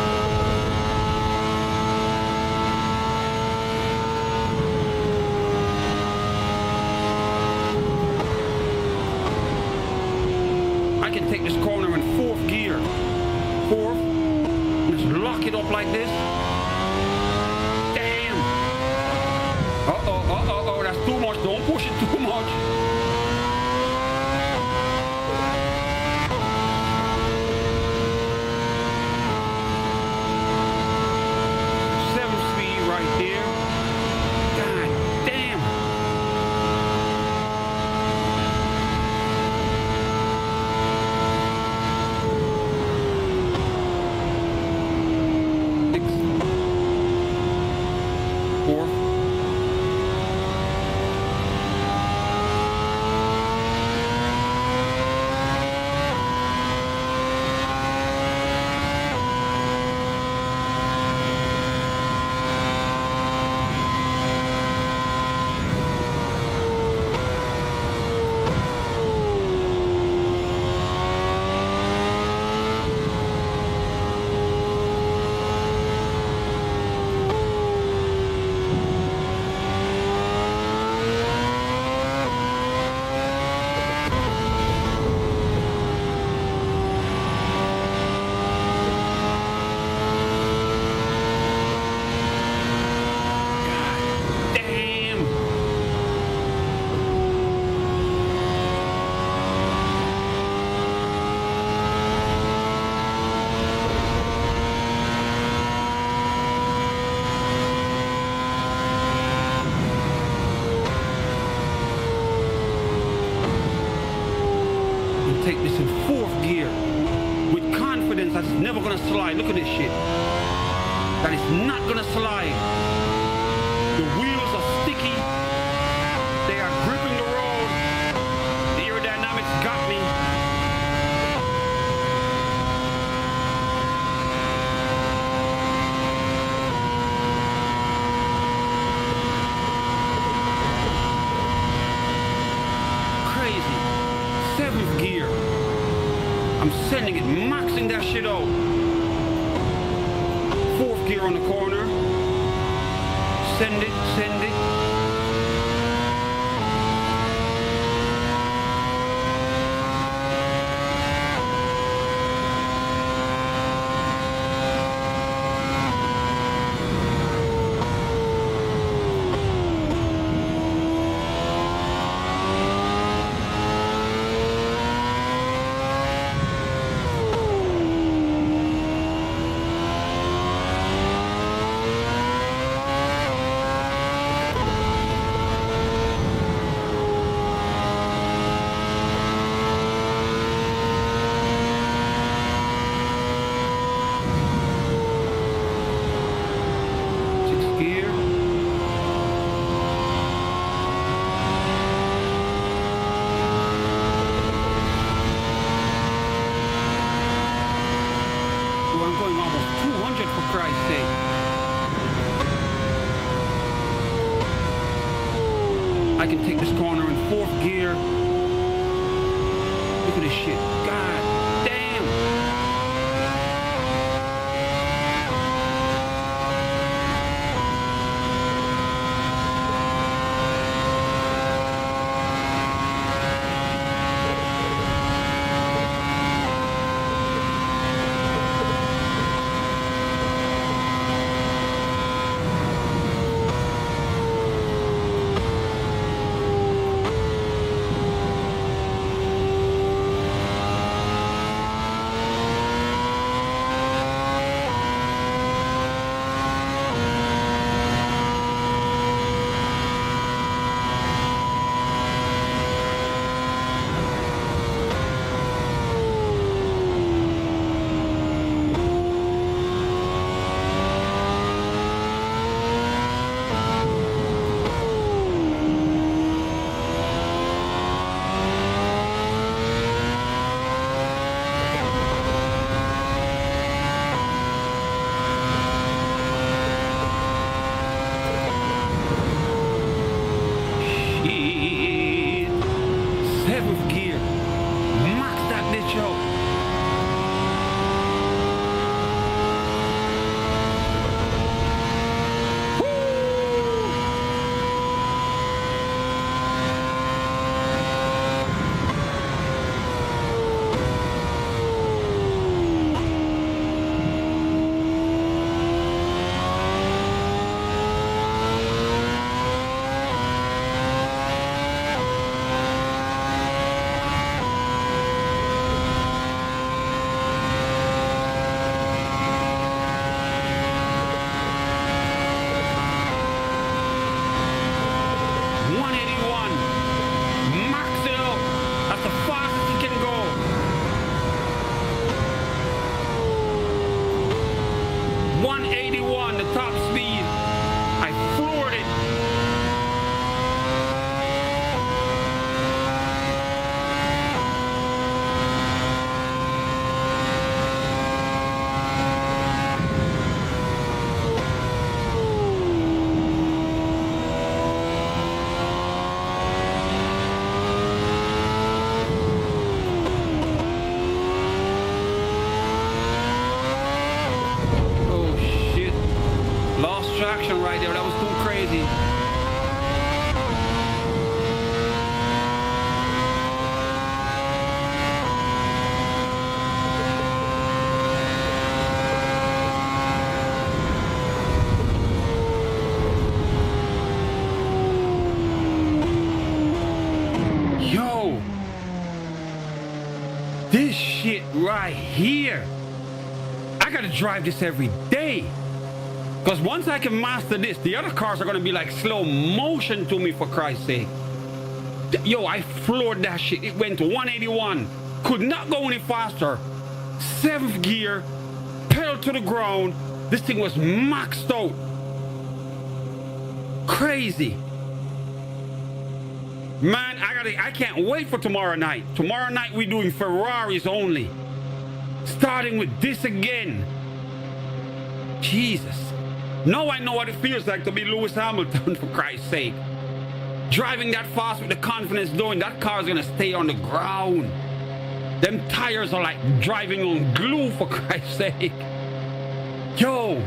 I can take this corner in 4th gear. 4th. Just lock it up like this. Damn. Uh-oh, that's too much. Don't push it too much. Right there. God never gonna slide. Look at this shit. That is not gonna slide. The wheels are sticky. They are gripping the road. The aerodynamics got me. Crazy. 7th gear. I'm sending it, maxing that shit out. 4th gear on the corner. Send it, send it. I can take this corner in 4th gear. Look at this shit. God damn. Right there, that was too crazy. Yo, this shit right here, I gotta drive this every day. Because once I can master this, the other cars are going to be like slow motion to me, for Christ's sake. Yo, I floored that shit. It went to 181. Could not go any faster. 7th gear. to the ground. This thing was maxed out. Crazy. Man, I can't wait for tomorrow night. Tomorrow night we're doing Ferraris only. Starting with this again. Jesus. Now I know what it feels like to be Lewis Hamilton, for Christ's sake. Driving that fast with the confidence knowing that car is gonna stay on the ground. Them tires are like driving on glue, for Christ's sake. Yo,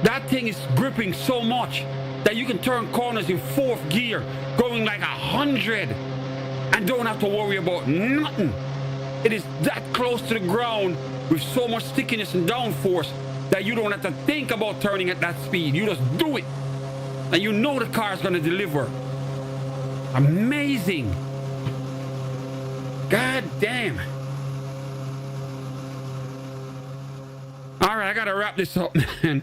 that thing is gripping so much that you can turn corners in 4th gear, going like 100, and don't have to worry about nothing. It is that close to the ground with so much stickiness and downforce that you don't have to think about turning at that speed. You just do it. And you know the car is going to deliver. Amazing. God damn. All right, I got to wrap this up, man.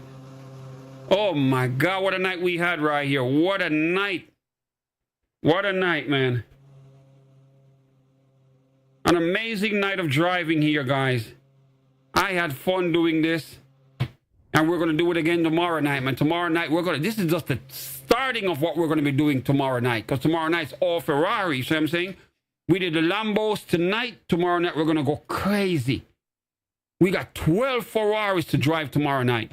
Oh my God, what a night we had right here. What a night. What a night, man. An amazing night of driving here, guys. I had fun doing this. And we're going to do it again tomorrow night, man. Tomorrow night, this is just the starting of what we're going to be doing tomorrow night. Because tomorrow night's all Ferrari. You see what I'm saying? We did the Lambos tonight. Tomorrow night, we're going to go crazy. We got 12 Ferraris to drive tomorrow night.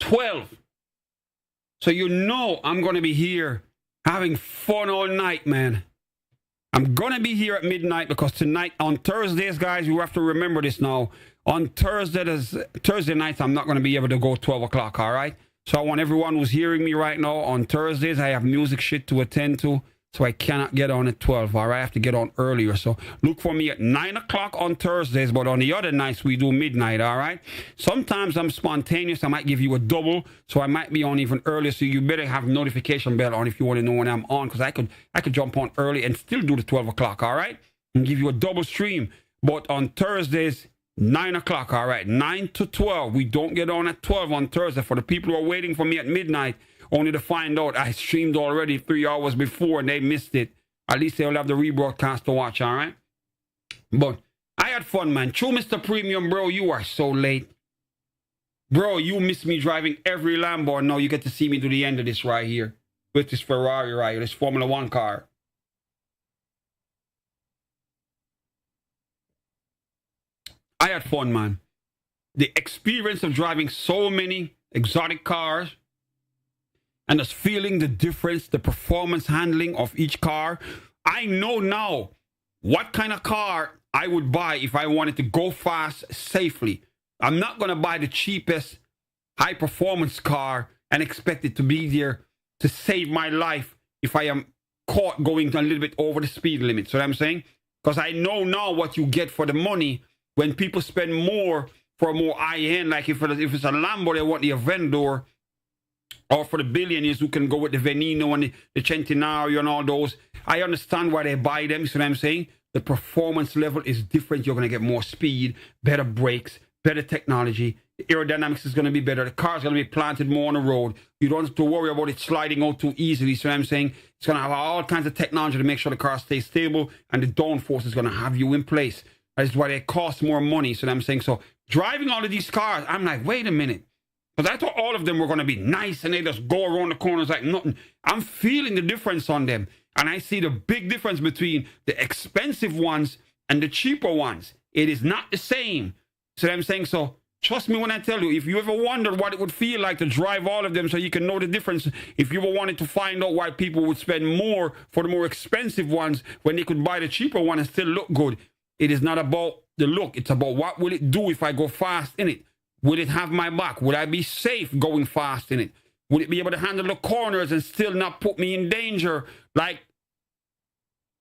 12. So you know I'm going to be here having fun all night, man. I'm going to be here at midnight because tonight, on Thursdays, guys, you have to remember this now. On Thursday nights, I'm not going to be able to go 12 o'clock, all right? So I want everyone who's hearing me right now, on Thursdays, I have music shit to attend to, so I cannot get on at 12, all right? I have to get on earlier. So look for me at 9 o'clock on Thursdays, but on the other nights, we do midnight, all right? Sometimes I'm spontaneous. I might give you a double, so I might be on even earlier, so you better have notification bell on if you want to know when I'm on, because I could jump on early and still do the 12 o'clock, all right? And give you a double stream. But on Thursdays, 9 o'clock, all right, 9 to 12. We don't get on at 12 on Thursday. For the people who are waiting for me at midnight, only to find out I streamed already 3 hours before and they missed it. At least they'll have the rebroadcast to watch, all right? But I had fun, man. True, Mr. Premium, bro, you are so late. Bro, you missed me driving every Lambo, and now you get to see me to the end of this right here. With this Ferrari right here, this Formula 1 car. I had fun, man. The experience of driving so many exotic cars and just feeling the difference, the performance handling of each car. I know now what kind of car I would buy if I wanted to go fast safely. I'm not going to buy the cheapest high performance car and expect it to be there to save my life if I am caught going a little bit over the speed limit. So what I'm saying? Because I know now what you get for the money. When people spend more for a more high-end, like if it's a Lambo, they want the Aventador, or for the billionaires who can go with the Veneno and the Centenario and all those. I understand why they buy them, you see what I'm saying? The performance level is different. You're going to get more speed, better brakes, better technology. The aerodynamics is going to be better. The car's going to be planted more on the road. You don't have to worry about it sliding out too easily, see what I'm saying? It's going to have all kinds of technology to make sure the car stays stable, and the downforce is going to have you in place. That's why they cost more money. So I'm saying, so driving all of these cars, I'm like, wait a minute. Because I thought all of them were going to be nice and they just go around the corners like nothing. I'm feeling the difference on them. And I see the big difference between the expensive ones and the cheaper ones. It is not the same. So I'm saying, so trust me when I tell you, if you ever wondered what it would feel like to drive all of them so you can know the difference, if you ever wanted to find out why people would spend more for the more expensive ones when they could buy the cheaper one and still look good, it is not about the look. It's about what will it do if I go fast in it? Will it have my back? Would I be safe going fast in it? Would it be able to handle the corners and still not put me in danger like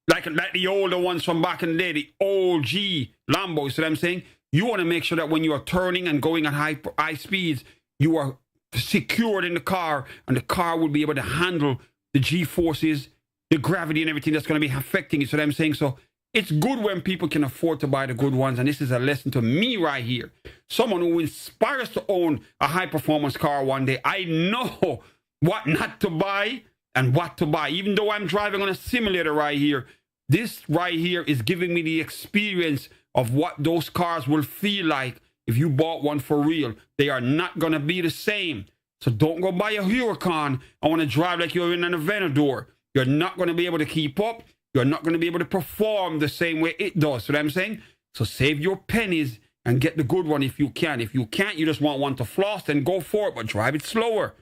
the older ones from back in the day, the old G Lambos? So I'm saying you want to make sure that when you are turning and going at high speeds, you are secured in the car and the car will be able to handle the G forces, the gravity and everything that's going to be affecting it. So I'm saying, so it's good when people can afford to buy the good ones. And this is a lesson to me right here. Someone who inspires to own a high-performance car one day. I know what not to buy and what to buy. Even though I'm driving on a simulator right here, this right here is giving me the experience of what those cars will feel like if you bought one for real. They are not going to be the same. So don't go buy a Huracan. I want to drive like you're in an Aventador. You're not going to be able to keep up. You're not going to be able to perform the same way it does. You know what I'm saying? So save your pennies and get the good one if you can. If you can't, you just want one to floss, then go for it, but drive it slower.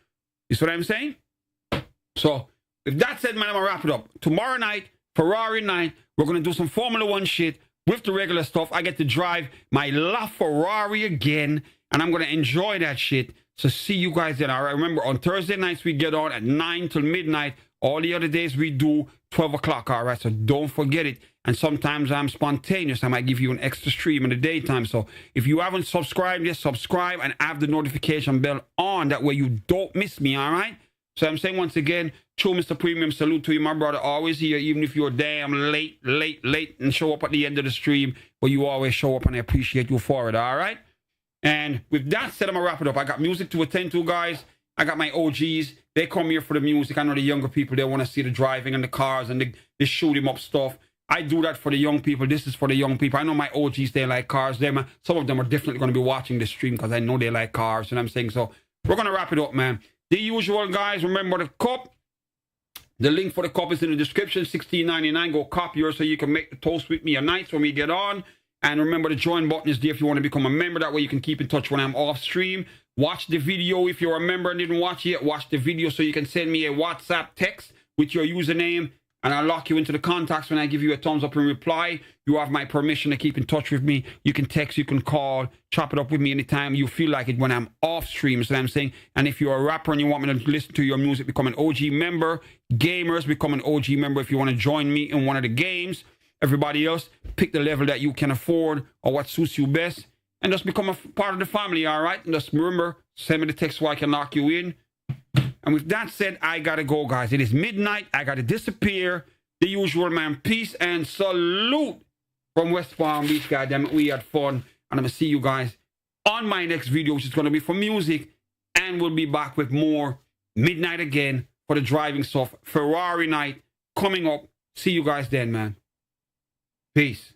You see what I'm saying? So with that said, man, I'm going to wrap it up. Tomorrow night, Ferrari night, we're going to do some Formula 1 shit with the regular stuff. I get to drive my LaFerrari again, and I'm going to enjoy that shit. So see you guys then. All right, remember, on Thursday nights, we get on at 9 till midnight. All the other days, we do 12 o'clock, all right? So don't forget it. And sometimes I'm spontaneous. I might give you an extra stream in the daytime. So if you haven't subscribed yet, subscribe and have the notification bell on. That way you don't miss me, all right? So I'm saying once again, true Mr. Premium, salute to you, my brother. Always here, even if you're damn late, and show up at the end of the stream. But you always show up, and I appreciate you for it, all right? And with that said, I'm going to wrap it up. I got music to attend to, guys. I got my OGs. They come here for the music. I know the younger people, they want to see the driving and the cars and the shoot 'em up stuff. I do that for the young people. This is for the young people. I know my OGs, they like cars. Some of them are definitely going to be watching the stream because I know they like cars. You know what I'm saying? So we're going to wrap it up, man. The usual, guys. Remember the cup. The link for the cup is in the description. $16.99. Go copy yours so you can make the toast with me at night when we get on. And remember, the join button is there if you want to become a member. That way you can keep in touch when I'm off stream. Watch the video. If you're a member and didn't watch it yet, watch the video so you can send me a WhatsApp text with your username, and I'll lock you into the contacts when I give you a thumbs up in reply. You have my permission to keep in touch with me. You can text, you can call, chop it up with me anytime you feel like it when I'm off stream. So I'm saying, and if you're a rapper and you want me to listen to your music, become an OG member. Gamers, become an OG member if you want to join me in one of the games. Everybody else, pick the level that you can afford or what suits you best, and just become a part of the family, all right? And just remember, send me the text so I can lock you in. And with that said, I got to go, guys. It is midnight. I got to disappear. The usual, man. Peace and salute from West Palm Beach, goddammit. We had fun. And I'm going to see you guys on my next video, which is going to be for music. And we'll be back with more midnight again for the driving stuff. Ferrari night coming up. See you guys then, man. Peace.